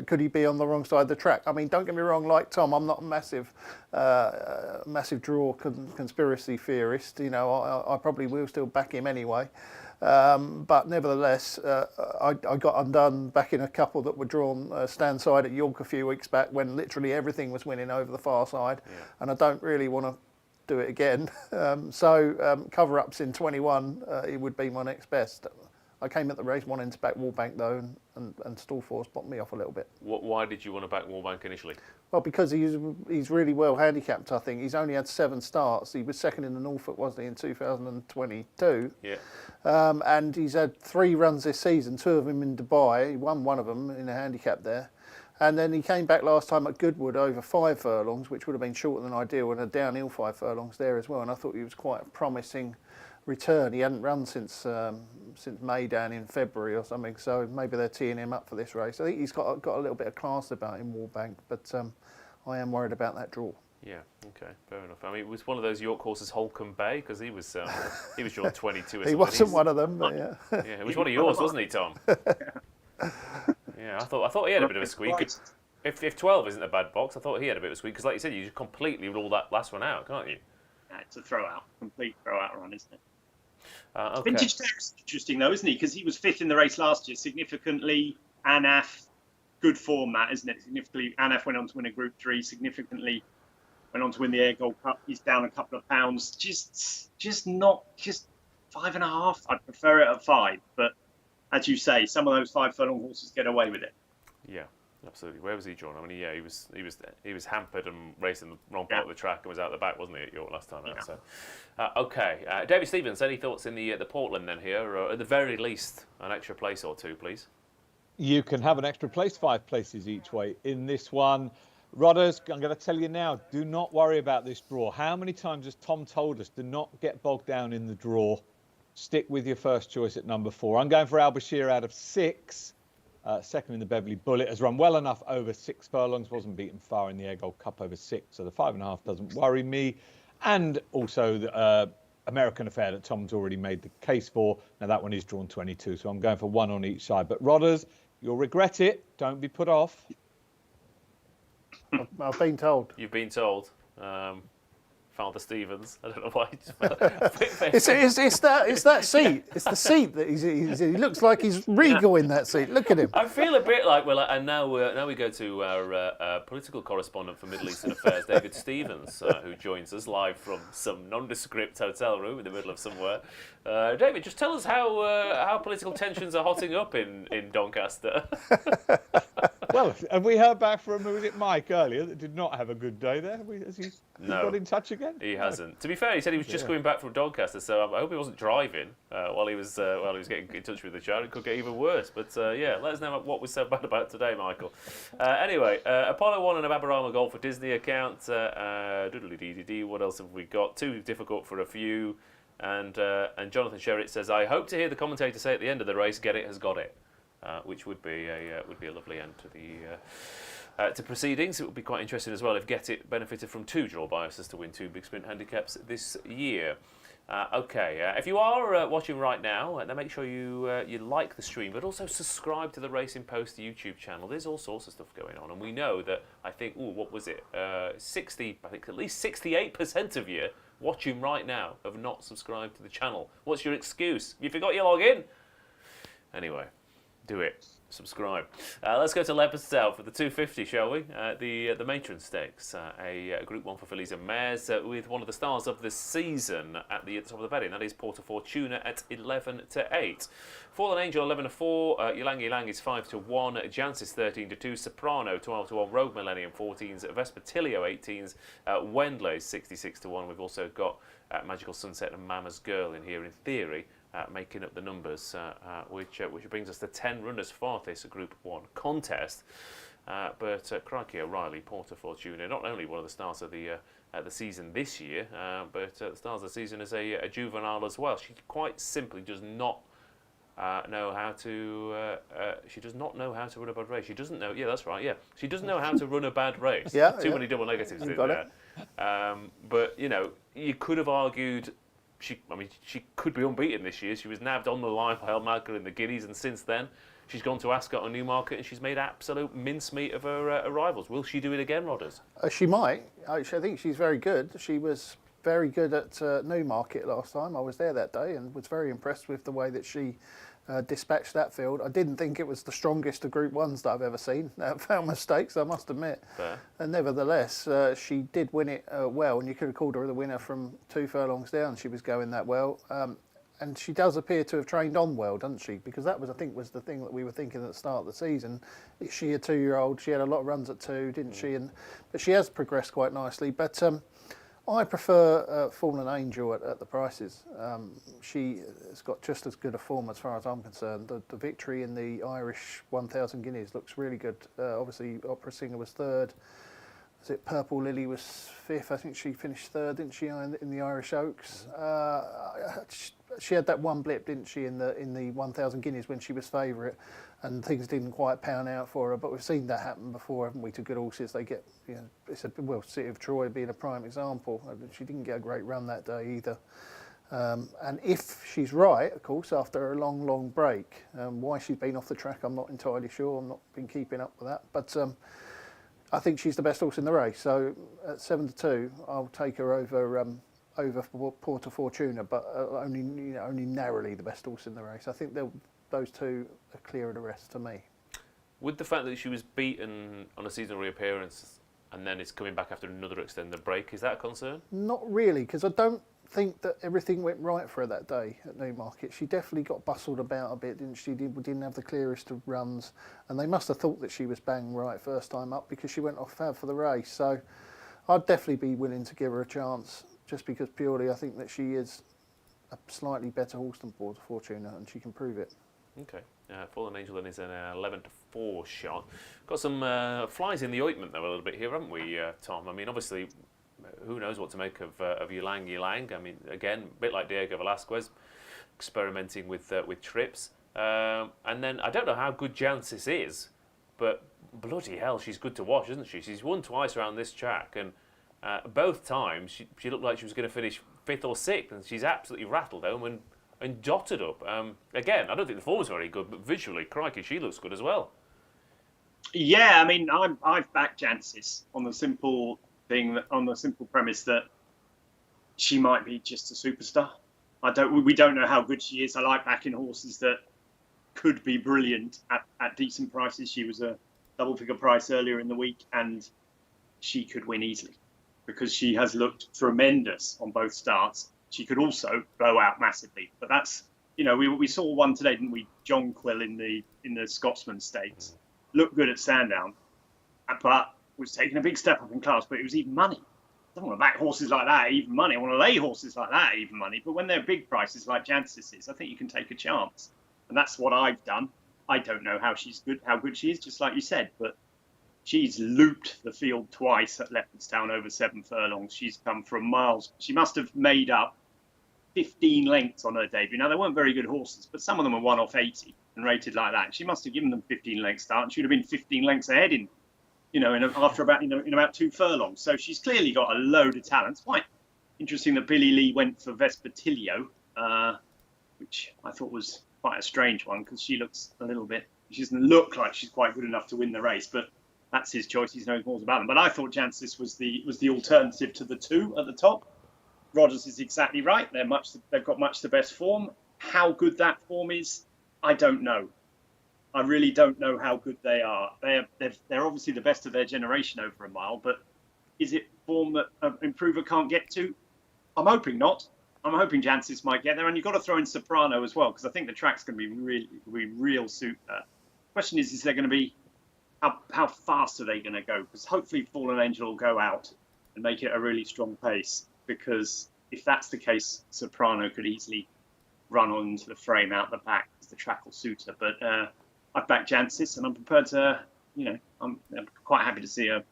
[SPEAKER 2] could he be on the wrong side of the track? I mean, don't get me wrong, like Tom, I'm not a massive draw conspiracy theorist. I probably will still back him anyway. But nevertheless, I got undone back in a couple that were drawn stand side at York a few weeks back when literally everything was winning over the far side. Yeah. And I don't really want to do it again. So cover-ups in 21, it would be my next best. I came at the race wanting to back Wallbank though, and Stall Force bottomed me off a little bit.
[SPEAKER 1] Why did you want to back Wallbank initially?
[SPEAKER 2] Well, because he's really well handicapped, I think. He's only had 7 starts. He was second in the Norfolk, wasn't he, in 2022?
[SPEAKER 1] Yeah.
[SPEAKER 2] And he's had 3 runs this season, 2 of them in Dubai. He won one of them in a handicap there. And then he came back last time at Goodwood over 5 furlongs, which would have been shorter than ideal, and a downhill 5 furlongs there as well. And I thought he was quite a promising return. He hadn't run since May down in February or something, so maybe they're teeing him up for this race. I think he's got a little bit of class about him, Wallbank, but I am worried about that draw.
[SPEAKER 1] Yeah, okay, fair enough. I mean, it was one of those York horses, Holcombe Bay, because he was drawn 22.
[SPEAKER 2] He wasn't one of them, but yeah.
[SPEAKER 1] Yeah, it was one of yours, wasn't he, Tom? Yeah, I thought he had a bit of a squeak. If 12 isn't a bad box, I thought he had a bit of a squeak, because like you said, you just completely ruled that last one out, can't you?
[SPEAKER 4] Yeah, it's a complete throw-out run, isn't it?
[SPEAKER 1] Okay.
[SPEAKER 4] Vintage Terrace is interesting though, isn't he? Because he was 5th in the race last year, significantly. Anaf, good form, that, isn't it? Significantly, Anaf went on to win a Group 3. Significantly went on to win the Air Gold Cup. He's down a couple of pounds. Just 5.5. I'd prefer it at 5, but as you say, some of those 5 furlong horses get away with it.
[SPEAKER 1] Yeah. Absolutely. Where was he drawn? I mean, yeah, he was hampered and racing the wrong part of the track and was out the back, wasn't he, at York last time out? So, okay, David Stevens, any thoughts in the Portland then here, or at the very least an extra place or 2, please?
[SPEAKER 3] You can have an extra place, 5 places each way in this one. Rodders, I'm going to tell you now, do not worry about this draw. How many times has Tom told us, do not get bogged down in the draw. Stick with your first choice at number 4. I'm going for Al Bashir out of 6. Second in the Beverley Bullet, has run well enough over 6 furlongs, wasn't beaten far in the Air Gold Cup over 6, so the 5.5 doesn't worry me. And also the American Affair that Tom's already made the case for. Now that one is drawn 22, so I'm going for 1 on each side. But Rodders, you'll regret it. Don't be put off.
[SPEAKER 2] I've been told.
[SPEAKER 1] You've been told. Father Stevens. I don't know why.
[SPEAKER 2] It's that seat. It's the seat that he looks like he's regal in that seat. Look at him.
[SPEAKER 1] I feel a bit like, and now we go to our political correspondent for Middle Eastern Affairs, David Stevens, who joins us live from some nondescript hotel room in the middle of somewhere. David, just tell us how political tensions are hotting up in Doncaster.
[SPEAKER 3] Well, have we heard back from, was it Mike earlier, that did not have a good day there? Has he got in touch again?
[SPEAKER 1] He hasn't. To be fair, he said he was just coming back from Doncaster, so I hope he wasn't driving while he was getting in touch with the show. It could get even worse. But yeah, let us know what was so bad about today, Michael. Anyway, Apollo 1 and a Babarama Golf for Disney account. What else have we got? Too difficult for a few. And Jonathan Sherritt says, I hope to hear the commentator say at the end of the race, "Get it has got it," which would be a lovely end to the to proceedings. It would be quite interesting as well if Get It benefited from 2 draw biases to win 2 big sprint handicaps this year. If you are watching right now, then make sure you like the stream, but also subscribe to the Racing Post YouTube channel. There's all sorts of stuff going on, and we know that I think what was it? At least 68% of you watching right now have not subscribed to the channel. What's your excuse? You forgot your login? Anyway, do it. Subscribe. Let's go to Leopardstown for the 250, shall we? The Matron Stakes, a Group 1 for fillies and mares with one of the stars of the season at the top of the betting. That is Porter Fortuna at 11-8. Fallen Angel 11-4. Ylang Ylang is 5-1. Jance is 13-2. Soprano 12-1. Rogue Millennium 14s. Vespertilio 18s. Wendley 66-1. We've also got Magical Sunset and Mama's Girl in here in theory. Making up the numbers, which brings us to 10 runners for this Group 1 contest. But Crikey O'Reilly, Porter Fortuna, not only one of the stars of the season this year, but the stars of the season as a juvenile as well. She quite simply does not know how to. She does not know how to run a bad race. She doesn't know. Yeah, that's right. Yeah, she doesn't know how to run a bad race. Too many double negatives in there. But you know, you could have argued. She could be unbeaten this year. She was nabbed on the line by Almaca in the Guineas, and since then she's gone to Ascot and Newmarket, and she's made absolute mincemeat of her rivals. Will she do it again, Rodders?
[SPEAKER 2] She might. I think she's very good. She was very good at Newmarket last time. I was there that day and was very impressed with the way that she dispatched that field. I didn't think it was the strongest of Group 1s that I've ever seen. Falmouth Stakes, I must admit.
[SPEAKER 1] Fair.
[SPEAKER 2] And nevertheless, she did win it well, and you could have called her the winner from 2 furlongs down. She was going that well. and she does appear to have trained on well, doesn't she? Because that was, I think, was the thing that we were thinking at the start of the season. She a 2-year-old, she had a lot of runs at 2, didn't she? But she has progressed quite nicely. But I prefer Fallen Angel at the prices. She has got just as good a form as far as I'm concerned. The victory in the Irish 1,000 guineas looks really good. Obviously, Opera Singer was 3rd. Was it Purple Lily was 5th? I think she finished 3rd, didn't she, in the Irish Oaks? She had that one blip, didn't she, in the 1,000 guineas when she was favourite, and things didn't quite pan out for her. But we've seen that happen before, haven't we? To good horses, they get, City of Troy being a prime example. She didn't get a great run that day either. And if she's right, of course, after a long break, why she's been off the track, I'm not entirely sure. I've not been keeping up with that, but. I think she's the best horse in the race. So at 7-2, I'll take her over Porta Fortuna, but only narrowly the best horse in the race. I think those two are clear of the rest to me.
[SPEAKER 1] With the fact that she was beaten on a seasonal reappearance and then is coming back after another extended break, is that a concern?
[SPEAKER 2] Not really, because I don't think that everything went right for her that day at Newmarket. She definitely got bustled about a bit, didn't she? Didn't have the clearest of runs, and they must have thought that she was bang right first time up because she went off fab for the race. So I'd definitely be willing to give her a chance, just because purely I think that she is a slightly better horse than Porta Fortuna, and she can prove it.
[SPEAKER 1] Okay. Fallen Angel then is an 11-4 shot. Got some flies in the ointment though a little bit here, haven't we, Tom? I mean, obviously, who knows what to make of Ylang. I mean, again, a bit like Diego Velasquez, experimenting with trips. And then I don't know how good Jancis is, but bloody hell, she's good to watch, isn't she? She's won twice around this track, and both times she looked like she was going to finish 5th or 6th, and she's absolutely rattled home and dotted up. Again, I don't think the form's very good, but visually, crikey, she looks good as well.
[SPEAKER 4] Yeah, I mean, I've backed Jancis on the simple premise that she might be just a superstar. We don't know how good she is. I like backing horses that could be brilliant at decent prices. She was a double-figure price earlier in the week, and she could win easily because she has looked tremendous on both starts. She could also blow out massively, but that's, we saw one today, didn't we? Jonquil in the Scotsman Stakes looked good at Sandown, but was taking a big step up in class. But it was even money. I don't want to back horses like that even money. I want to lay horses like that even money. But when they're big prices like Jancis is, I think you can take a chance, and that's what I've done. I don't know how good she is, just like you said, but she's looped the field twice at Leopardstown over 7 furlongs. She's come from miles. She must have made up 15 lengths on her debut. Now, they weren't very good horses, but some of them were 1 off 80 and rated like that. She must have given them 15 lengths start, and she'd have been 15 lengths ahead after about 2 furlongs. So she's clearly got a load of talent. It's quite interesting that Billy Lee went for Vespertilio, which I thought was quite a strange one because she doesn't look like she's quite good enough to win the race, but that's his choice. He knows more about them. But I thought Jancis was the alternative to the 2 at the top. Rodgers is exactly right. They've got much the best form. How good that form is, I don't know. I really don't know how good they are. They're obviously the best of their generation over a mile, but is it form that an improver can't get to? I'm hoping not. I'm hoping Jancis might get there, and you've got to throw in Soprano as well, because I think the track's going to be real suit her. Question is there going to be how fast are they going to go? Because hopefully Fallen Angel will go out and make it a really strong pace, because if that's the case, Soprano could easily run onto the frame out the back because the track will suit her. But I've backed Jancis, and I'm prepared to, I'm quite happy to see her.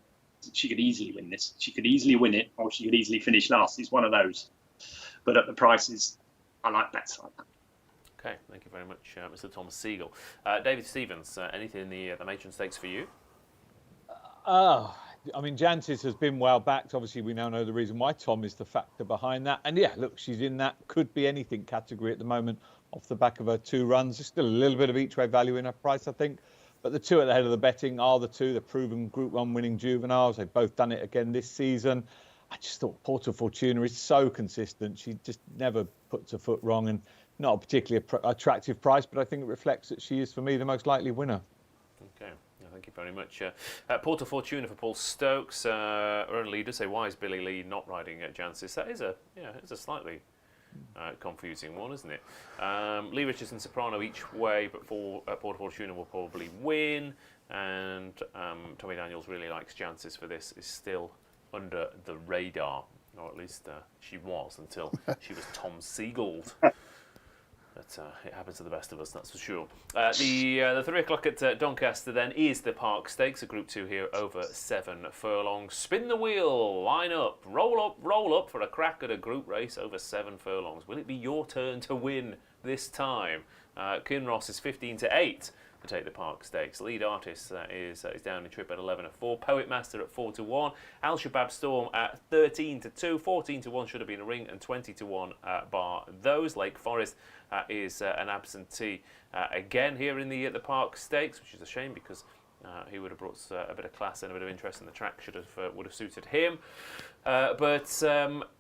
[SPEAKER 4] She could easily win this. She could easily win it, or she could easily finish last. She's one of those. But at the prices, I like bets like that.
[SPEAKER 1] Okay, thank you very much, Mr. Thomas Segal. David Stevens, anything in the Matron Stakes for you?
[SPEAKER 3] I mean, Jancis has been well backed. Obviously, we now know the reason why. Tom is the factor behind that. And yeah, look, she's in that could be anything category at the moment off the back of her 2 runs. There's still a little bit of each way value in her price, I think. But the 2 at the head of the betting are the 2, the proven Group 1 winning juveniles. They've both done it again this season. I just thought Porta Fortuna is so consistent. She just never puts her foot wrong, and not a particularly attractive price, but I think it reflects that she is, for me, the most likely winner.
[SPEAKER 1] Okay. Thank you very much. Porta Fortuna for Paul Stokes. Earn leader say, why is Billy Lee not riding at Jancis? That is a slightly confusing one, isn't it? Lee Richardson, Soprano each way, but Porta Fortuna will probably win. And Tommy Daniels really likes chances for this. Is still under the radar, or at least she was until she was Tom Segaled. But it happens to the best of us, that's for sure. The 3 o'clock at Doncaster then is the Park Stakes, a Group 2 here over 7 furlongs. Spin the wheel, line up, roll up for a crack at a group race over 7 furlongs. Will it be your turn to win this time? Kinross is 15-8 to take the Park Stakes. Lead Artist is down in trip at 11-4. Poet Master at 4-1. Al Shabab Storm at 13-2. 14-1 should have been a ring, and 20-1 bar those. Lake Forest is an absentee again here in the Park Stakes, which is a shame because he would have brought a bit of class and a bit of interest in the track. Would have suited him. But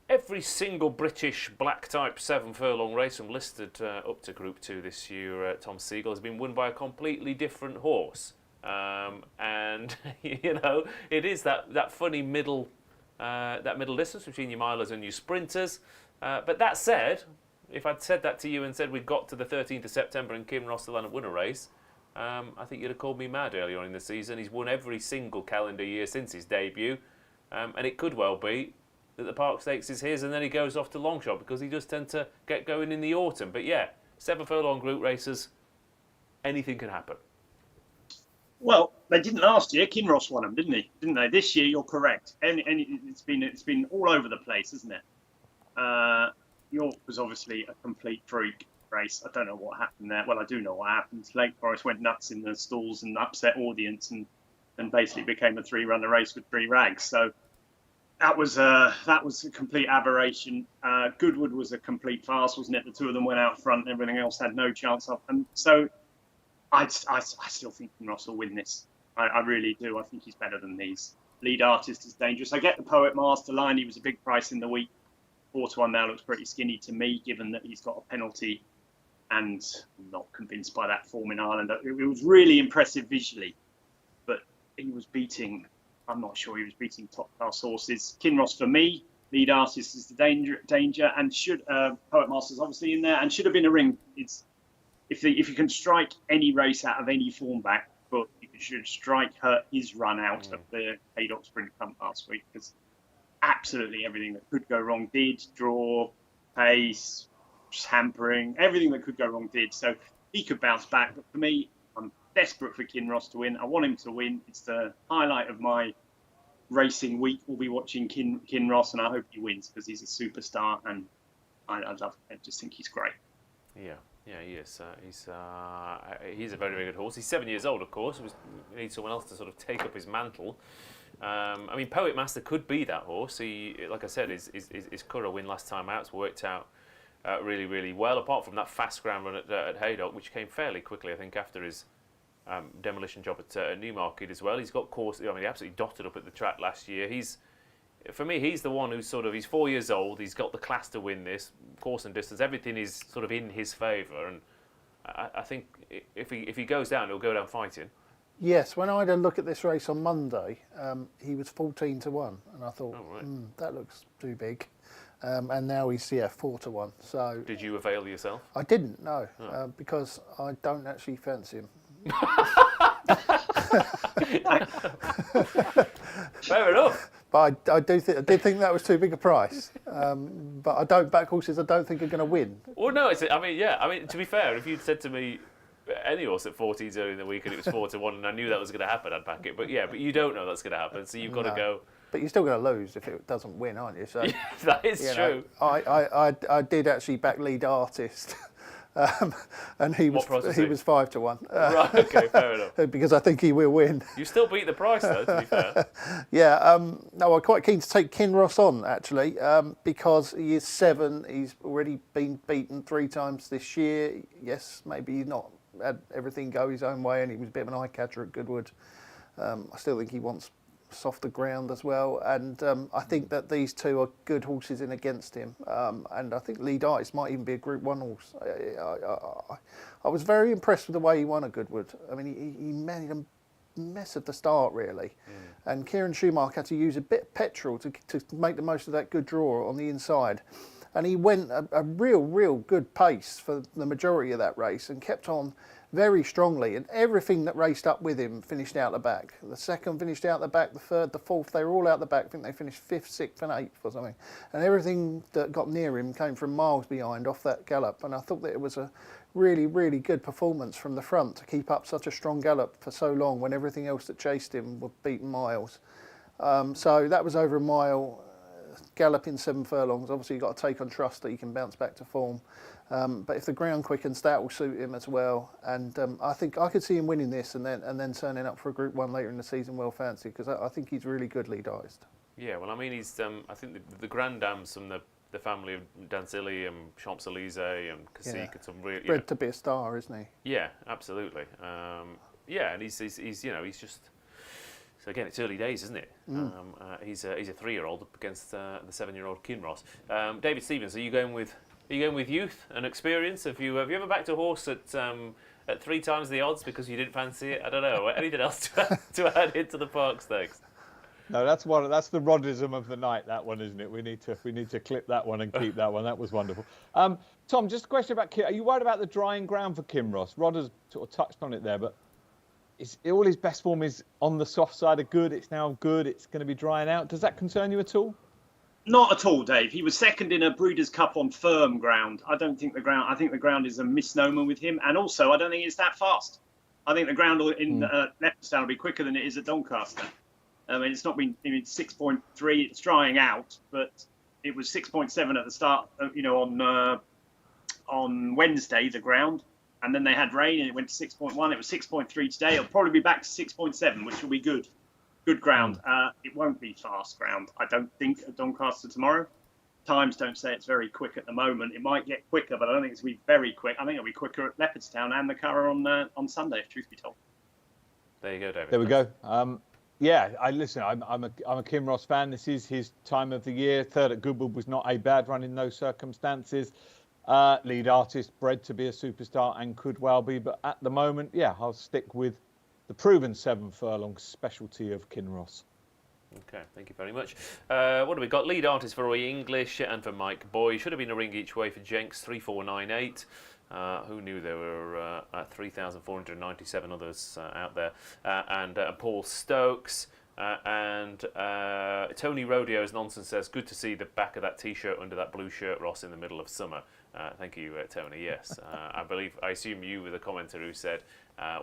[SPEAKER 1] every single British black type 7 furlong race from listed up to Group 2 this year, Tom Segal, has been won by a completely different horse. And you know, it is that funny middle distance between your milers and your sprinters. But that said, if I'd said that to you and said we'd got to the 13th of September and Kinross still hadn't won a race, I think you'd have called me mad earlier on in the season. He's won every single calendar year since his debut, and it could well be that the Park Stakes is his and then he goes off to Longshot, because he does tend to get going in the autumn. But yeah, 7 furlong group races, anything can happen.
[SPEAKER 4] Well, they didn't last year. Kinross won them, didn't he? Didn't they? This year, you're correct. And it's been all over the place, isn't it? York was obviously a complete freak race. I don't know what happened there. Well, I do know what happened. Lake Forest went nuts in the stalls and upset audience, and basically became a 3-runner race with 3 rags. So that was a complete aberration. Goodwood was a complete farce, wasn't it? The 2 of them went out front, and everything else had no chance of. And so I still think Ross will win this. I really do. I think he's better than these. Lead Artist is dangerous. I get the Poet Master line. He was a big price in the week. 4-1 now looks pretty skinny to me, given that he's got a penalty. And I'm not convinced by that form in Ireland. It was really impressive visually, but he was beating, I'm not sure he was beating top-class horses. Kinross, for me, Lead Artist is the danger, and should Poet Master's obviously in there, and should have been a ring. It's if you can strike any race out of any form back, but you should strike his run out of the Haydock Sprint Cup last week, because absolutely everything that could go wrong did. Draw, pace, hampering, everything that could go wrong did. So he could bounce back. But for me, I'm desperate for Kinross to win. I want him to win. It's the highlight of my racing week. We'll be watching Kinross, and I hope he wins, because he's a superstar, and I just think he's great.
[SPEAKER 1] Yeah, he is. He's a very, very good horse. He's 7 years old, of course. We need someone else to sort of take up his mantle. I mean, Poet Master could be that horse. He, like I said, his Curragh win last time out has worked out really, really well. Apart from that fast ground run at Haydock, which came fairly quickly, I think, after his demolition job at Newmarket as well. He's got course. I mean, he absolutely dotted up at the track last year. For me, he's the one who's he's 4 years old. He's got the class to win this. Course and distance, everything is sort of in his favour. And I think if he goes down, he'll go down fighting.
[SPEAKER 2] Yes, when I had a look at this race on Monday, he was 14-1, and I thought, that looks too big. And now he's 4-1. So
[SPEAKER 1] did you avail yourself?
[SPEAKER 2] I didn't, no, because I don't actually fancy him.
[SPEAKER 1] Fair enough.
[SPEAKER 2] But I did think that was too big a price. But I don't back horses I don't think are going to win.
[SPEAKER 1] Well, no, I mean, to be fair, if you'd said to me any horse at 14s early in the week and it was 4-1 and I knew that was going to happen, I'd back it. But yeah, but you don't know that's going to happen, so you've got to go.
[SPEAKER 2] But you're still going to lose if it doesn't win, aren't you? So
[SPEAKER 1] yeah, that is true.
[SPEAKER 2] I did actually back Lead Artist. And he was 5-1.
[SPEAKER 1] Right, okay, fair enough.
[SPEAKER 2] Because I think he will win.
[SPEAKER 1] You still beat the price though, to be fair.
[SPEAKER 2] Yeah, no, I'm quite keen to take Kinross on actually, because he is 7. He's already been beaten 3 times this year. Yes, maybe he's not had everything go his own way, and he was a bit of an eye catcher at Goodwood. I still think he wants softer ground as well, and I think that these 2 are good horses in against him, and I think Lead Artist might even be a Group 1 horse. I was very impressed with the way he won at Goodwood. I mean, he made a mess of the start really, and Kieran Schumacher had to use a bit of petrol to make the most of that good draw on the inside, and he went a real good pace for the majority of that race and kept on very strongly, and everything that raced up with him finished out the back. The second finished out the back, the third, the fourth, they were all out the back. I think they finished 5th, 6th and 8th or something. And everything that got near him came from miles behind off that gallop, and I thought that it was a really good performance from the front to keep up such a strong gallop for so long when everything else that chased him were beaten miles. So that was over a mile, galloping 7 furlongs. Obviously, you've got to take on trust that he can bounce back to form. But if the ground quickens, that will suit him as well. And I think I could see him winning this and then turning up for a Group 1 later in the season well fancy, because I think he's really good lead-iced.
[SPEAKER 1] Yeah, well, I mean, he's I think the grand dams from the family of Dancilly and Champs-Elysees and Cacique and some really
[SPEAKER 2] bred to be a star, isn't he?
[SPEAKER 1] Yeah, absolutely. Yeah, and he's you know, he's just. So again, it's early days, isn't it? He's a 3-year-old up against the 7-year-old Kinross. David Stevens, are you going with youth and experience? Have you ever backed a horse at 3 times the odds because you didn't fancy it? I don't know. Anything else to add into the Park Stakes?
[SPEAKER 3] No, that's the Rodism of the night. That one, isn't it? We need to clip that one and keep that one. That was wonderful. Tom, just a question about Kim. Are you worried about the drying ground for Kinross? Rod has sort of touched on it there, but all his best form is on the soft side of good. It's now good. It's going to be drying out. Does that concern you at all?
[SPEAKER 4] Not at all, Dave. He was second in a Breeders' Cup on firm ground. I think the ground is a misnomer with him, and also I don't think it's that fast. I think the ground in Leopardstown will be quicker than it is at Doncaster. I mean, it's not been. I mean, 6.3. It's drying out, but it was 6.7 at the start. On Wednesday, the ground, and then they had rain and it went to 6.1. It was 6.3 today. It'll probably be back to 6.7, which will be good. Good ground. It won't be fast ground, I don't think, at Doncaster tomorrow. Times don't say it's very quick at the moment. It might get quicker, but I don't think it's going to be very quick. I think it'll be quicker at Leopardstown and the Curragh on Sunday, if truth be told.
[SPEAKER 1] There you go, David.
[SPEAKER 3] There we go. Yeah, I'm a Kinross fan. This is his time of the year. Third at Goodwood was not a bad run in those circumstances. Lead artist, bred to be a superstar and could well be. But at the moment, yeah, I'll stick with the proven 7 furlong specialty of Kinross.
[SPEAKER 1] Okay, thank you very much. What have we got? Lead artist for Roy English and for Mike Boy. Should have been a ring each way for Jenks, 3498. Who knew there were 3,497 others out there. And Paul Stokes. And Tony Rodeo's Nonsense says, good to see the back of that T-shirt under that blue shirt, Ross, in the middle of summer. Thank you, Tony. Yes, I assume you were the commenter who said,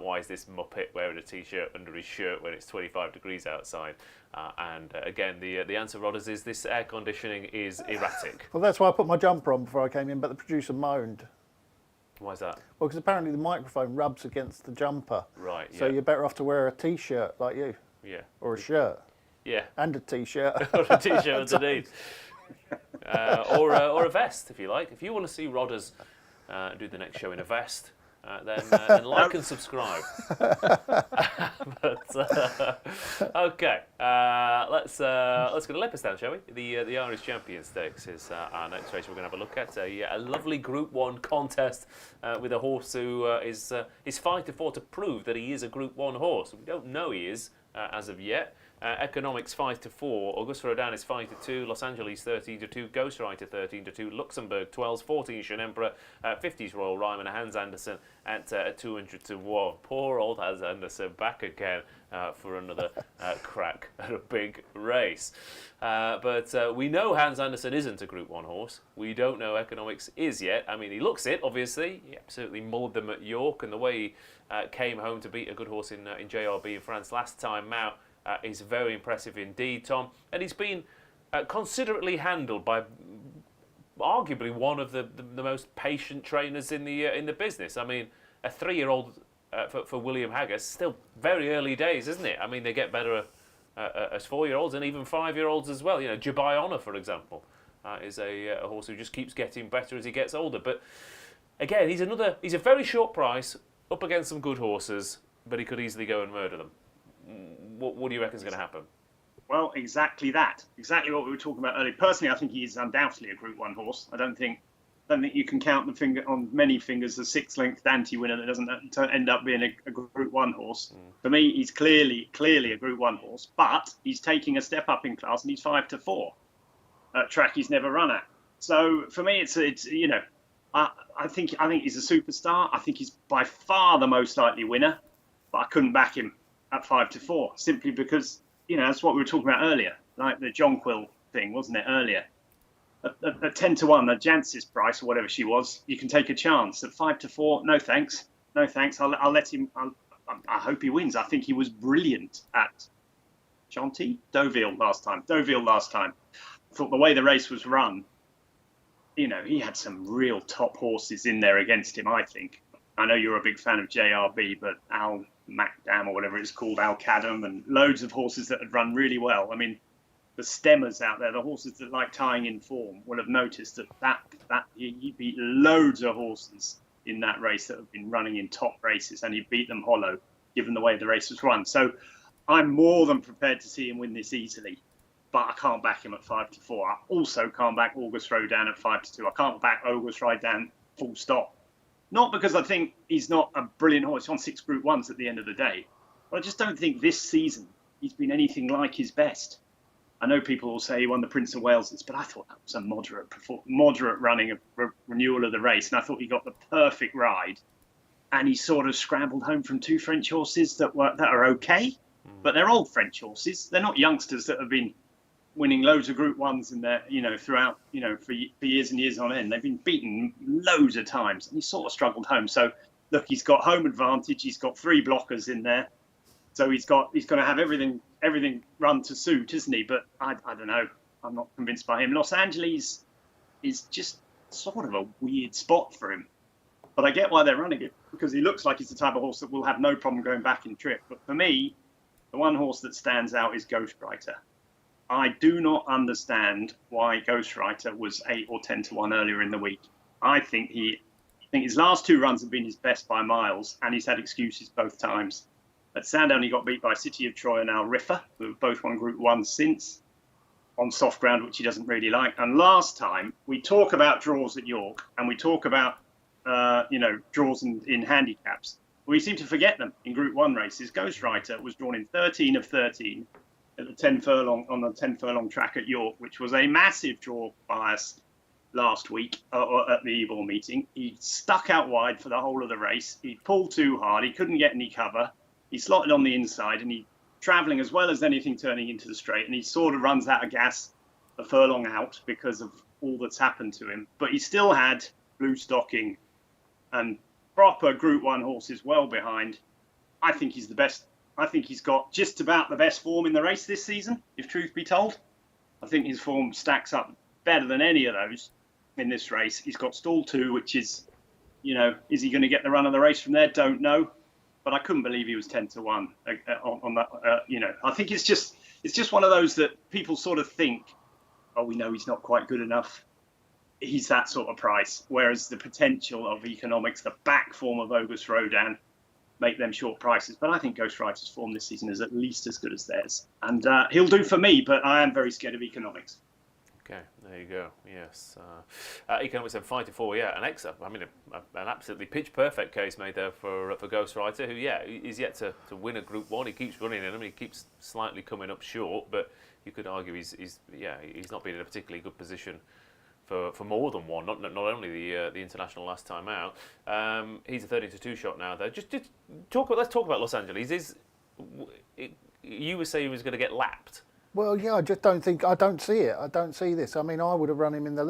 [SPEAKER 1] why is this muppet wearing a T-shirt under his shirt when it's 25 degrees outside? And again, the answer, Rodders, is this air conditioning is erratic.
[SPEAKER 2] Well, that's why I put my jumper on before I came in, but the producer moaned.
[SPEAKER 1] Why is that?
[SPEAKER 2] Well, because apparently the microphone rubs against the jumper.
[SPEAKER 1] Right,
[SPEAKER 2] So you're better off to wear a T-shirt like you.
[SPEAKER 1] Yeah.
[SPEAKER 2] Or a shirt.
[SPEAKER 1] Yeah.
[SPEAKER 2] And a T-shirt.
[SPEAKER 1] Or a T-shirt underneath. Or a vest, if you like. If you want to see Rodders do the next show in a vest, then like and subscribe. Okay, let's go to Leopardstown, shall we? The Irish Champion Stakes is our next race we're going to have a look at. A lovely Group 1 contest with a horse who is 5-4 to prove that he is a Group 1 horse. We don't know he is as of yet. Economics 5-4, Augusta Rodin is 5-2, Los Angeles 13-2, Ghostwriter 13-2, Luxembourg 12s, 14 Shin Emperor, 50s Royal Rhyme and Hans Anderson at 200-1. Poor old Hans Anderson back again for another crack at a big race. But we know Hans Anderson isn't a Group 1 horse. We don't know Economics is yet. I mean, he looks it, obviously. He absolutely mullered them at York, and the way he came home to beat a good horse in JRB in France last time out is very impressive indeed, Tom. And he's been considerately handled by arguably one of the most patient trainers in the business. I mean, a 3-year-old for William Haggis, still very early days, isn't it? I mean, they get better as 4-year-olds and even 5-year-olds as well. You know, Dubai Honor, for example, is a horse who just keeps getting better as he gets older. But again, he's a very short price up against some good horses, but he could easily go and murder them. What do you reckon is going to happen?
[SPEAKER 4] Well, exactly that. Exactly what we were talking about earlier. Personally, I think he is undoubtedly a Group 1 horse. I don't think you can count on many fingers the 6-length Dante winner that doesn't end up being a Group 1 horse. For me, he's clearly a Group 1 horse, but he's taking a step up in class and he's 5-4 at track he's never run at. So for me, it's I think he's a superstar. I think he's by far the most likely winner, but I couldn't back him at 5-4 simply because that's what we were talking about earlier, like the Jonquil thing, wasn't it earlier? At 10-1, the Jancis price or whatever she was, you can take a chance. At 5-4, no thanks, no thanks. I'll let him. I hope he wins. I think he was brilliant at Deauville last time. I thought the way the race was run, he had some real top horses in there against him, I think. I know you're a big fan of JRB, but Al Macdam or whatever it's called, Al Kadam, and loads of horses that had run really well. I mean, the stemmers out there, the horses that like tying in form, will have noticed that he beat loads of horses in that race that have been running in top races, and he beat them hollow, given the way the race was run. So I'm more than prepared to see him win this easily, but I can't back him at 5-4. I also can't back August Rodin at 5-2. I can't back August Rodin full stop. Not because I think he's not a brilliant horse. He's on 6 Group 1s at the end of the day. But I just don't think this season he's been anything like his best. I know people will say he won the Prince of Wales's, but I thought that was a moderate running, renewal of the race. And I thought he got the perfect ride. And he sort of scrambled home from 2 French horses that are okay. But they're old French horses. They're not youngsters that have been winning loads of Group 1s in there, throughout, for years and years on end. They've been beaten loads of times, and he sort of struggled home. So, look, he's got home advantage. He's got 3 blockers in there, so he's going to have everything run to suit, isn't he? But I don't know. I'm not convinced by him. Los Angeles is just sort of a weird spot for him, but I get why they're running it, because he looks like he's the type of horse that will have no problem going back in trip. But for me, the one horse that stands out is Ghostwriter. I do not understand why Ghostwriter was 8 or 10-1 earlier in the week. I think his last 2 runs have been his best by miles, and he's had excuses both times. At Sandown, he got beat by City of Troy and Al Riffa, who have both won Group 1 since, on soft ground, which he doesn't really like. And last time, we talk about draws at York, and we talk about draws in handicaps. We seem to forget them in Group 1 races. Ghostwriter was drawn in 13 of 13 at the 10 furlong track at York, which was a massive draw bias last week at the Ebor meeting. He stuck out wide for the whole of the race. He pulled too hard. He couldn't get any cover. He slotted on the inside, and he travelling as well as anything turning into the straight, and he sort of runs out of gas a furlong out because of all that's happened to him. But he still had blue stocking and proper Group 1 horses well behind. I think he's the best. I think he's got just about the best form in the race this season, if truth be told. I think his form stacks up better than any of those in this race. He's got stall 2, which is, is he going to get the run of the race from there? Don't know. But I couldn't believe he was 10-1 on that. I think it's just one of those that people sort of think, oh, we know he's not quite good enough. He's that sort of price. Whereas the potential of economics, the back form of August Rodin, make them short prices. But I think Ghostwriter's form this season is at least as good as theirs. And he'll do for me, but I am very scared of economics. Okay,
[SPEAKER 1] there you go. Yes, economics said 5-4. Yeah, an absolutely pitch perfect case made there for Ghostwriter, who is yet to win a Group 1. He keeps running in them. He keeps slightly coming up short, but you could argue he's not been in a particularly good position for more than one. Not only the international last time out. He's a 30-2 shot now. Though, let's talk about Los Angeles. You were saying he was going to get lapped.
[SPEAKER 2] Well, yeah, I don't see it. I don't see this. I mean, I would have run him in the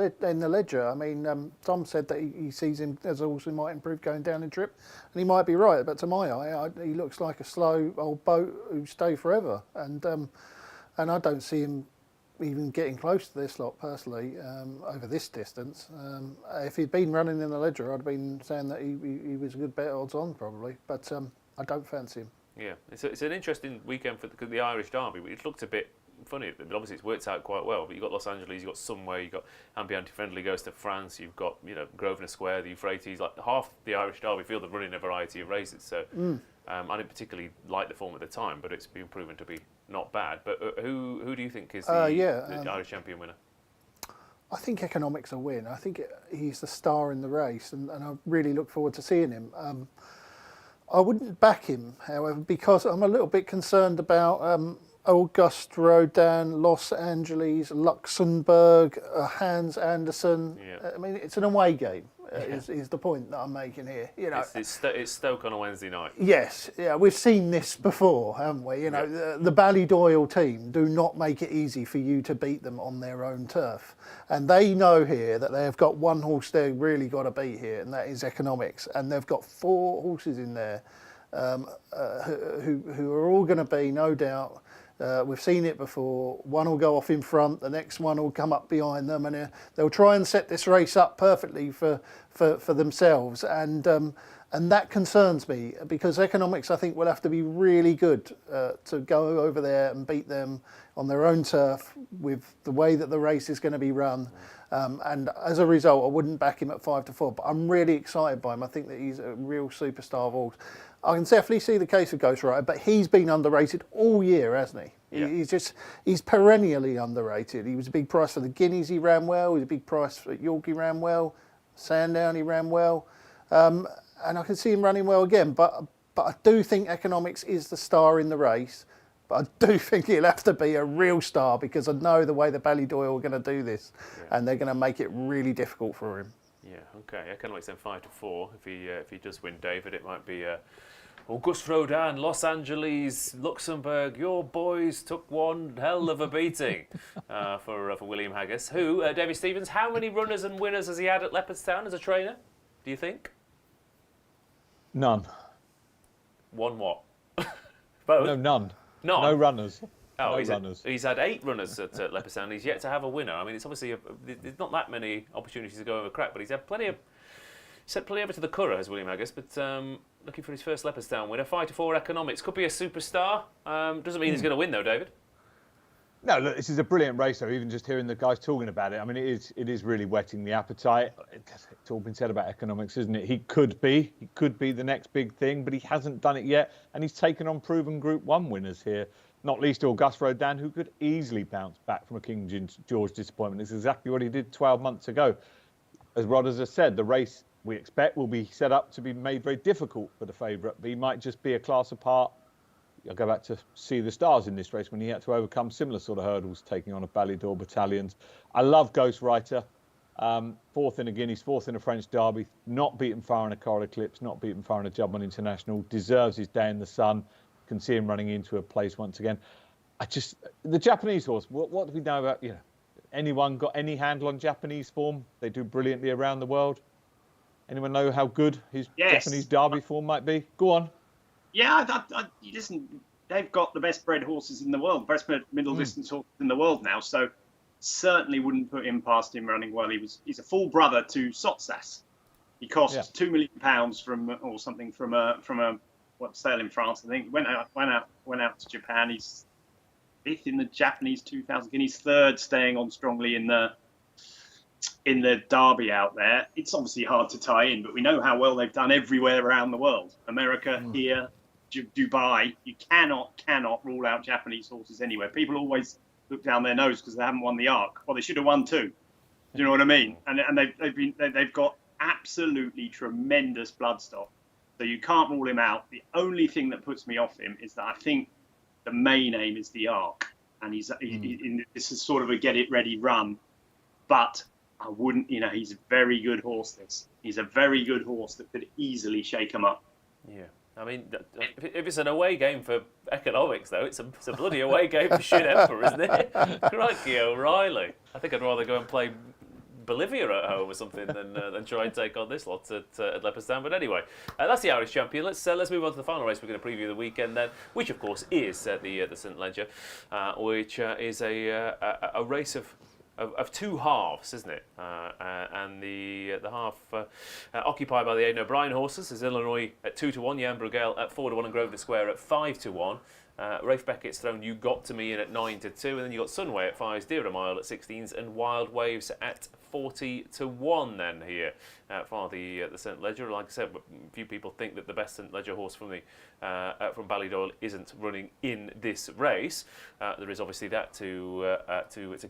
[SPEAKER 2] ledger. I mean, Tom said that he sees him as a horse who might improve going down in trip, and he might be right. But to my eye, he looks like a slow old boat who stay forever, and I don't see him even getting close to this lot personally over this distance. If he'd been running in the ledger, I'd have been saying that he was a good bet odds on probably, but I don't fancy him.
[SPEAKER 1] Yeah, it's an interesting weekend for the Irish Derby. It looked a bit funny, but obviously it's worked out quite well. But you've got Los Angeles, you've got Somewhere, you've got Ambiente Friendly goes to France, you've got Grosvenor Square, the Euphrates. Like half the Irish Derby field have run in a variety of races. So I didn't particularly like the form at the time, but it's been proven to be not bad. But who do you think is the Irish champion winner?
[SPEAKER 2] I think economics will win. I think he's the star in the race, and I really look forward to seeing him. I wouldn't back him, however, because I'm a little bit concerned about Auguste Rodin, Los Angeles, Luxembourg, Hans Andersen.
[SPEAKER 1] Yeah.
[SPEAKER 2] I mean, it's an away game. Is the point that I'm making here? You know,
[SPEAKER 1] It's Stoke on a Wednesday night.
[SPEAKER 2] yes, yeah, we've seen this before, haven't we? You know, the Ballydoyle team do not make it easy for you to beat them on their own turf, and they know here that they have got one horse they've really got to beat here, and that is Economics, and they've got 4 horses in there who are all going to be, no doubt. We've seen it before. One will go off in front, the next one will come up behind them, and they'll try and set this race up perfectly for themselves. And that concerns me, because Economics, I think, will have to be really good to go over there and beat them on their own turf with the way that the race is going to be run. And as a result, I wouldn't back him at 5-4, but I'm really excited by him. I think that he's a real superstar of horse. I can definitely see the case of Ghost Rider, but he's been underrated all year, hasn't he?
[SPEAKER 1] Yeah.
[SPEAKER 2] He's perennially underrated. He was a big price for the Guineas, he ran well. He was a big price for York, he ran well. Sandown, he ran well. And I can see him running well again. But I do think Economics is the star in the race. But I do think he'll have to be a real star, because I know the way the Ballydoyle are going to do this, and they're going to make it really difficult for him.
[SPEAKER 1] Yeah, okay. Economics then 5-4. If he does win, David, it might be Auguste Rodin, Los Angeles, Luxembourg. Your boys took one hell of a beating for William Haggis. Who, David Stevens? How many runners and winners has he had at Leopardstown as a trainer? Do you think?
[SPEAKER 3] None.
[SPEAKER 1] One what? Both?
[SPEAKER 3] No, none.
[SPEAKER 1] None?
[SPEAKER 3] No runners.
[SPEAKER 1] Oh,
[SPEAKER 3] no runners.
[SPEAKER 1] He's had 8 runners at Leopardstown. He's yet to have a winner. I mean, it's obviously there's not that many opportunities to go over crack, but he's had plenty of. Sent plenty over to the Curragh, as William Haggis, but looking for his first Leopardstown winner. 5-4 Economics. Could be a superstar. Doesn't mean he's going to win, though, David.
[SPEAKER 3] No, look, this is a brilliant race, though. Even just hearing the guys talking about it, I mean, it is really whetting the appetite. It's all been said about Economics, isn't it? He could be the next big thing, but he hasn't done it yet, and he's taken on proven Group 1 winners here. Not least Auguste Rodin, who could easily bounce back from a King George disappointment. This is exactly what he did 12 months ago. As Rodders has said, the race we expect will be set up to be made very difficult for the favourite, but he might just be a class apart. I'll go back to see the stars in this race when he had to overcome similar sort of hurdles, taking on a Ballydoyle battalions. I love Ghost Rider. 4th in a Guineas, 4th in a French Derby, not beaten far in a Coral Eclipse, not beaten far in a Jubilee International, deserves his day in the sun. Can see him running into a place once again. The Japanese horse, what do we know about, anyone got any handle on Japanese form? They do brilliantly around the world. Anyone know how good his Japanese Derby form might be? Go on.
[SPEAKER 4] Yeah, listen, they've got the best bred horses in the world, best bred middle distance horses in the world now, so certainly wouldn't put him past him running well. He's a full brother to Sotsas. He cost £2 million from a sale in France, I think. Went out to Japan. He's 5th in the Japanese 2000 Guineas, 3rd staying on strongly in the Derby out there. It's obviously hard to tie in, but we know how well they've done everywhere around the world. America, here, Dubai. You cannot rule out Japanese horses anywhere. People always look down their nose because they haven't won the Arc. Well, they should have won 2. Do you know what I mean? And they've got absolutely tremendous bloodstock. So you can't rule him out. The only thing that puts me off him is that I think the main aim is the Arc, and this is sort of a get it ready run. But I wouldn't, he's a very good horse. He's a very good horse that could easily shake him up.
[SPEAKER 1] Yeah. I mean, if it's an away game for Economics, though, it's a bloody away game for Shin Emperor, isn't it? Crikey O'Reilly. I think I'd rather go and play Bolivia at home or something than try and take on this lot at Leopardstown. But anyway, that's the Irish Champion. Let's move on to the final race. We're going to preview the weekend then, which of course is the St Leger, which is a race of 2 halves, isn't it? And the half occupied by the Aidan O'Brien horses is Illinois at 2-1, Jan Bruegel at 4-1, and Grosvenor Square at 5-1. Rafe Beckett's thrown You Got To Me in at 9-2, and then you got Sunway at 5s, Dear a Mile at 16s, and Wild Waves at 40-1 then here for the St Leger. Like I said, a few people think that the best St Leger horse from Ballydoyle isn't running in this race. There is obviously that to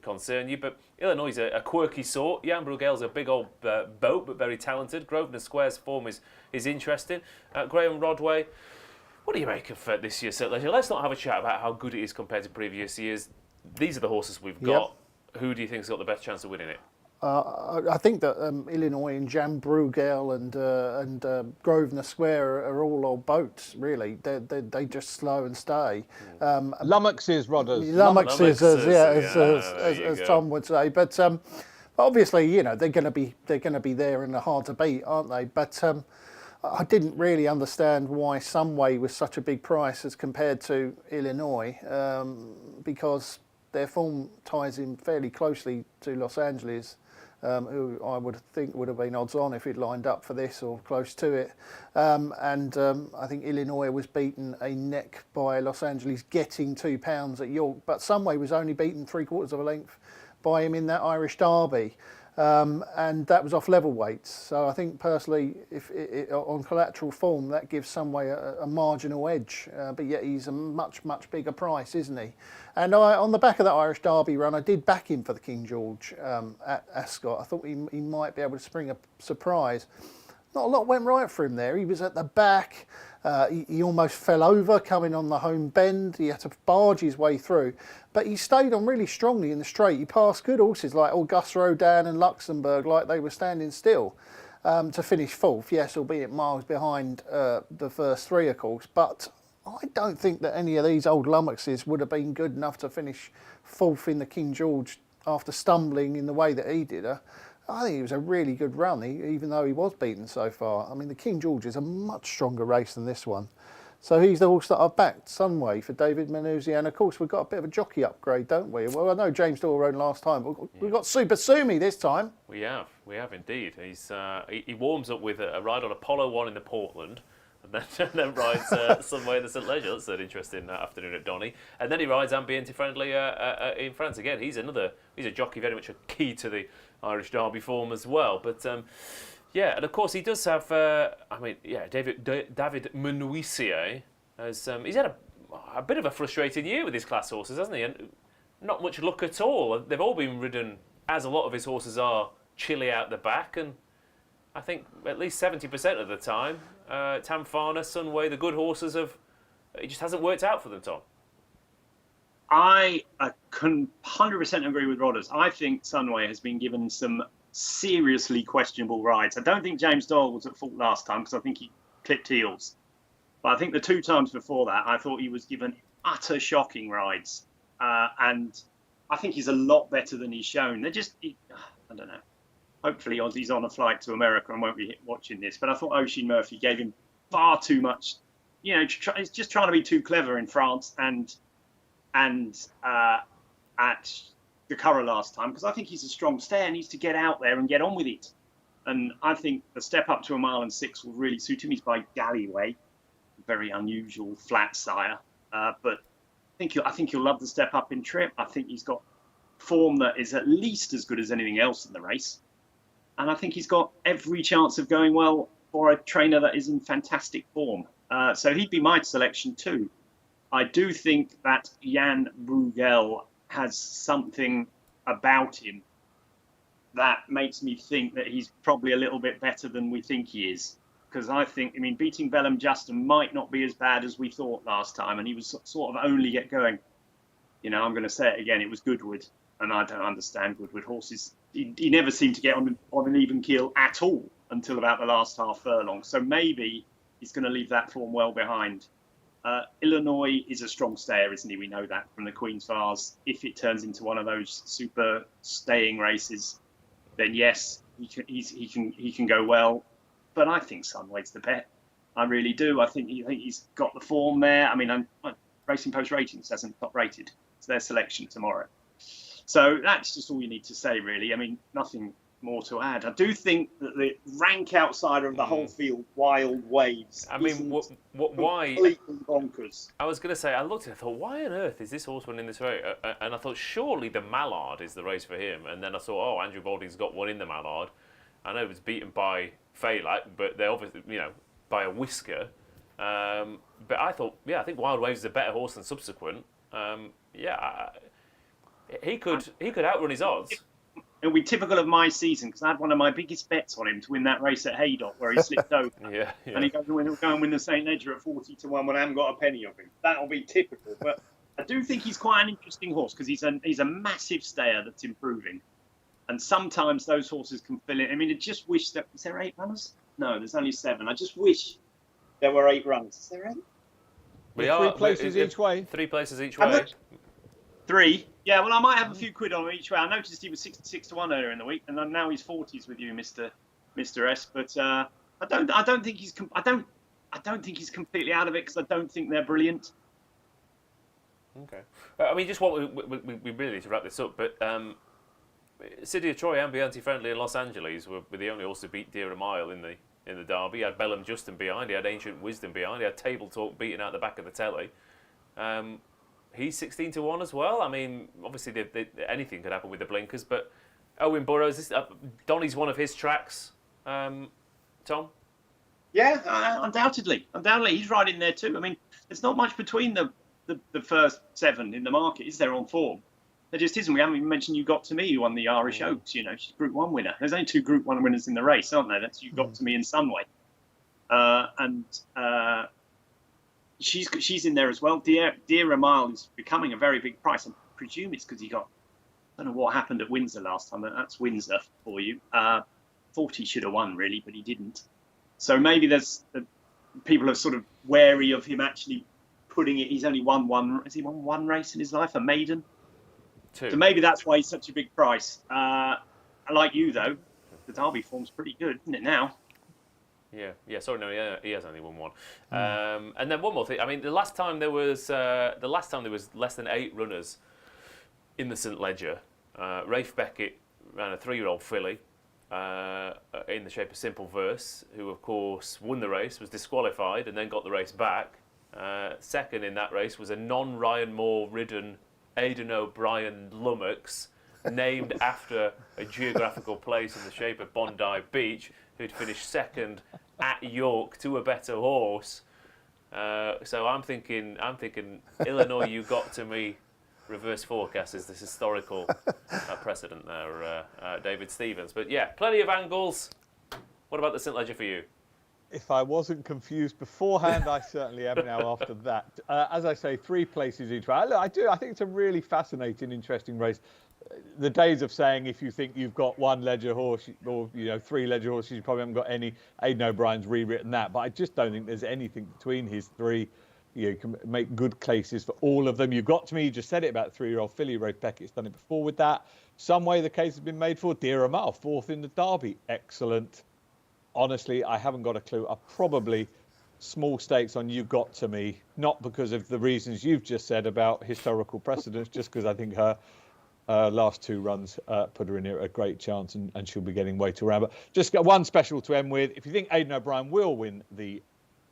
[SPEAKER 1] concern you, but Illinois is a quirky sort. Jan Bruegel's a big old boat, but very talented. Grosvenor Square's form is interesting. Graeme Rodway. What do you make of this year's St. Leger? Let's not have a chat about how good it is compared to previous years. These are the horses we've got. Who do you think's got the best chance of winning it?
[SPEAKER 2] I think that Illinois and Jan Brugel and Grosvenor Square are all old boats, really. They just slow and stay.
[SPEAKER 3] Lummoxes, Rodders.
[SPEAKER 2] Lummoxes, as Tom would say. But obviously, you know, they're going to be there and they're hard to beat, aren't they? But I didn't really understand why Sunway was such a big price as compared to Illinois, because their form ties in fairly closely to Los Angeles, who I would think would have been odds on if it lined up for this or close to it. I think Illinois was beaten a neck by Los Angeles, getting £2 at York, but Sunway was only beaten 3/4 of a length by him in that Irish Derby. And that was off level weights. So I think personally, if on collateral form, that gives Sunway a marginal edge. But yet he's a much bigger price, isn't he? And on the back of that Irish Derby run, I did back him for the King George at Ascot. I thought he might be able to spring a surprise. Not a lot went right for him there. He was at the back. He almost fell over coming on the home bend. He had to barge his way through. But he stayed on really strongly in the straight. He passed good horses like Auguste Rodin and Luxembourg, like they were standing still, to finish fourth. Yes, albeit miles behind the first three, of course. But I don't think that any of these old lummoxes would have been good enough to finish fourth in the King George after stumbling in the way that he did. I think it was a really good run, even though he was beaten so far. I mean, the King George is a much stronger race than this one. So he's the horse that I've backed, Sunway, for David Manuzzi. And of course, we've got a bit of a jockey upgrade, don't we? Well, I know James Doyle rode last time, but we've got Super Sumi this time.
[SPEAKER 1] We have indeed. He warms up with a ride on Apollo 1 in the Portland. And then rides Sunway in the St. Leger. That's an interesting afternoon at Donny. And then he rides Ambiente Friendly in France again. He's a jockey, very much a key to the Irish Derby form as well. But yeah, and of course he does have. David Menuisier has. He's had a bit of a frustrating year with his class horses, hasn't he? And not much luck at all. They've all been ridden, as a lot of his horses are, chilly out the back, and I think at least 70% of the time, Tamfana, Sunway, the good horses it just hasn't worked out for them, Tom.
[SPEAKER 4] I can 100% agree with Rodders. I think Sunway has been given some seriously questionable rides. I don't think James Doyle was at fault last time because I think he clipped heels. But I think the two times before that, I thought he was given utter shocking rides. And I think he's a lot better than he's shown. I don't know. Hopefully he's on a flight to America and won't be watching this. But I thought Oisin Murphy gave him far too much. You know, he's just trying to be too clever in France and at the Curragh last time, because I think he's a strong stayer, needs to get out there and get on with it. And I think the step up to 1 mile and 6 will really suit him. He's by Galway, very unusual flat sire. But I think he'll love the step up in trip. I think he's got form that is at least as good as anything else in the race. And I think he's got every chance of going well for a trainer that is in fantastic form. So he'd be my selection too. I do think that Jan Brugel has something about him that makes me think that he's probably a little bit better than we think he is. Because beating Bellum Justin might not be as bad as we thought last time. And he was sort of only get going. You know, I'm going to say it again, it was Goodwood. And I don't understand Goodwood horses. He never seemed to get on an even keel at all until about the last half furlong. So maybe he's going to leave that form well behind. Illinois is a strong stayer, isn't he? We know that from the Queen's Vase. If it turns into one of those super staying races, then yes, he can go well. But I think Sunway's the bet. I really do. I think he's got the form there. I mean, Racing Post Ratings hasn't top rated. It's their selection tomorrow. So that's just all you need to say, really. I mean, nothing more to add. I do think that the rank outsider of the whole field, Wild Waves.
[SPEAKER 1] I mean, why?
[SPEAKER 4] Completely bonkers.
[SPEAKER 1] I was going to say, I looked at it, I thought, why on earth is this horse winning this race? And I thought, surely the Mallard is the race for him. And then I thought, oh, Andrew Balding's got one in the Mallard. I know it was beaten by Faylac, but they're obviously, by a whisker. But I thought, I think Wild Waves is a better horse than Subsequent. He could outrun his odds.
[SPEAKER 4] It'll be typical of my season because I had one of my biggest bets on him to win that race at Haydock where he slipped over.
[SPEAKER 1] Yeah.
[SPEAKER 4] And he goes and win the St. Ledger at 40-1 when I haven't got a penny of him. That'll be typical. But I do think he's quite an interesting horse because he's a massive stayer that's improving. And sometimes those horses can fill in. I mean, I just wish that... Is there 8 runners? No, there's only 7. I just wish there were 8 runners. Is there 8?
[SPEAKER 3] We are 3 places each way.
[SPEAKER 1] 3 places each way.
[SPEAKER 4] 3? Yeah, well, I might have a few quid on him each way. I noticed he was 66-1 earlier in the week, and now he's 40s with you, Mr. S. But I don't think he's completely out of it because I don't think they're brilliant.
[SPEAKER 1] Okay. I mean, just what we really need to wrap this up, but City of Troy and Ambiente Friendly in Los Angeles were the only horse to beat Dear a Mile in the Derby. He had Bellum Justin behind, he had Ancient Wisdom behind, he had Table Talk beating out the back of the telly. He's 16-1 as well. I mean, obviously anything could happen with the blinkers, but Owen Burrows, Donny's one of his tracks. Tom?
[SPEAKER 4] Yeah, undoubtedly. He's right in there too. I mean, there's not much between the first 7 in the market, is there, on form? There just isn't. We haven't even mentioned You Got To Me, who won the Irish Oaks. You know, she's Group 1 winner. There's only 2 Group 1 winners in the race, aren't there? That's You Got To Me and Sunway. She's in there as well. Dear a Mile is becoming a very big price. I presume it's because he got... I don't know what happened at Windsor last time, but that's Windsor for you. Thought he should have won, really, but he didn't. So maybe people are sort of wary of him actually putting it... He's only won one... Has he won 1 race in his life? A maiden?
[SPEAKER 1] 2.
[SPEAKER 4] So maybe that's why he's such a big price. Like you, though, the Derby form's pretty good, isn't it, now?
[SPEAKER 1] Yeah. Sorry, no, he has only won 1. And then one more thing. I mean, the last time there was less than 8 runners in the St. Ledger. Rafe Beckett ran a 3-year-old filly in the shape of Simple Verse, who of course won the race, was disqualified, and then got the race back. Second in that race was a non-Ryan Moore ridden Aidan O'Brien Lummox, named after a geographical place in the shape of Bondi Beach, who'd finished second at York to a better horse. So I'm thinking Illinois You Got To Me reverse forecast is this historical precedent there, David Stevens. But yeah, plenty of angles. What about the St. Ledger for you?
[SPEAKER 3] If I wasn't confused beforehand, I certainly am now after that. As I say, 3 places each way. I think it's a really fascinating, interesting race. The days of saying if you think you've got 1 Ledger horse or 3 Ledger horses, you probably haven't got any. Aidan O'Brien's rewritten that, but I just don't think there's anything between his 3. You can make good cases for all of them. You Got To Me, you just said it about 3-year-old filly. Rafe Beckett's done it before with that. Some way the case has been made for Dear a Mile, 4th in the Derby. Excellent. Honestly, I haven't got a clue. Probably small stakes on You Got To Me, not because of the reasons you've just said about historical precedents, just because I think her last 2 runs put her in a great chance and she'll be getting weight around. But just got one special to end with. If you think Aidan O'Brien will win the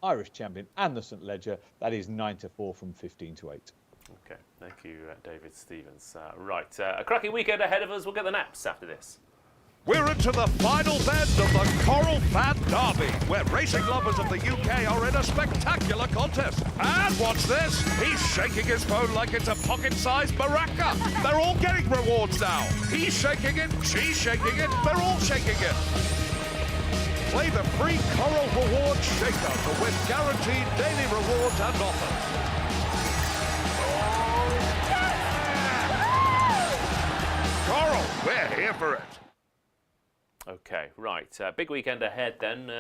[SPEAKER 3] Irish champion and the St. Ledger, that is 9-4 from 15-8.
[SPEAKER 1] Okay, thank you, David Stevens. Right, a cracking weekend ahead of us. We'll get the naps after this.
[SPEAKER 5] We're into the final bend of the Coral Fan Derby, where racing lovers of the UK are in a spectacular contest. And watch this, he's shaking his phone like it's a pocket-sized maraca. They're all getting rewards now. He's shaking it, she's shaking it, they're all shaking it. Play the free Coral Rewards Shaker to win guaranteed daily rewards and offers. Coral, we're here for it.
[SPEAKER 1] Okay, right. Big weekend ahead then.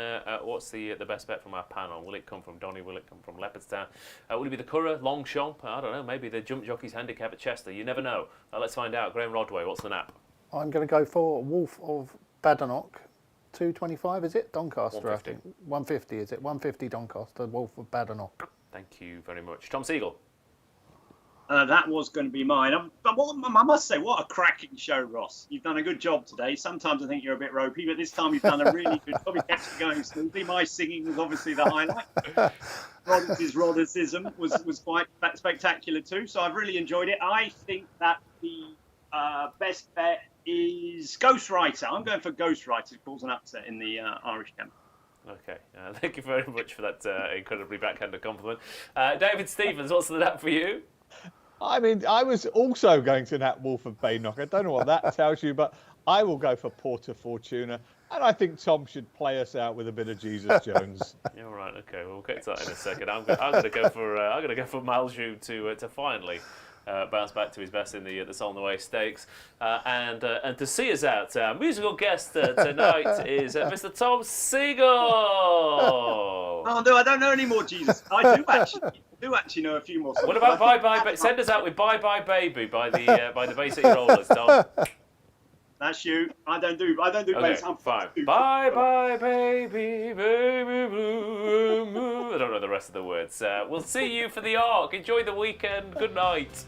[SPEAKER 1] What's the best bet from our panel? Will it come from Donny? Will it come from Leopardstown? Will it be the Curragh, Longchamp? I don't know. Maybe the Jump Jockey's Handicap at Chester. You never know. Let's find out. Graeme Rodway, what's the nap?
[SPEAKER 2] I'm going to go for Wolf of Badenoch. 225, is it? Doncaster,
[SPEAKER 1] 150.
[SPEAKER 2] I think. 150, is it? 150 Doncaster, Wolf of Badenoch.
[SPEAKER 1] Thank you very much. Tom Segal.
[SPEAKER 4] That was going to be mine. I must say, what a cracking show, Ross. You've done a good job today. Sometimes I think you're a bit ropey, but this time you've done a really good job. It kept it going smoothly. My singing was obviously the highlight. Roddicism was quite spectacular too, so I've really enjoyed it. I think that the best bet is Ghostwriter. I'm going for Ghostwriter to cause an upset in the Irish camp.
[SPEAKER 1] Okay, thank you very much for that incredibly backhanded compliment. David Stevens, what's the nap for you?
[SPEAKER 3] I mean, I was also going to nap Wolf of Badenoch. I don't know what that tells you, but I will go for Porta Fortuna, and I think Tom should play us out with a bit of Jesus Jones.
[SPEAKER 1] Yeah, all right. Okay, we'll get to that in a second. I'm going to go for Malju to finally bounce back to his best in the Solonaway Stakes, and to see us out. Our musical guest tonight is Mr. Tom Segal.
[SPEAKER 4] Oh no, I don't know any more Jesus. I do actually know a few more songs.
[SPEAKER 1] What about Bye Bye? Send us out with Bye Bye Baby by the Bay City Rollers, Tom.
[SPEAKER 4] That's you. I don't do
[SPEAKER 1] Okay,
[SPEAKER 4] bass. I'm
[SPEAKER 1] fine. Bye Bye Baby, Baby Blue. I don't know the rest of the words. We'll see you for the Arc. Enjoy the weekend. Good night.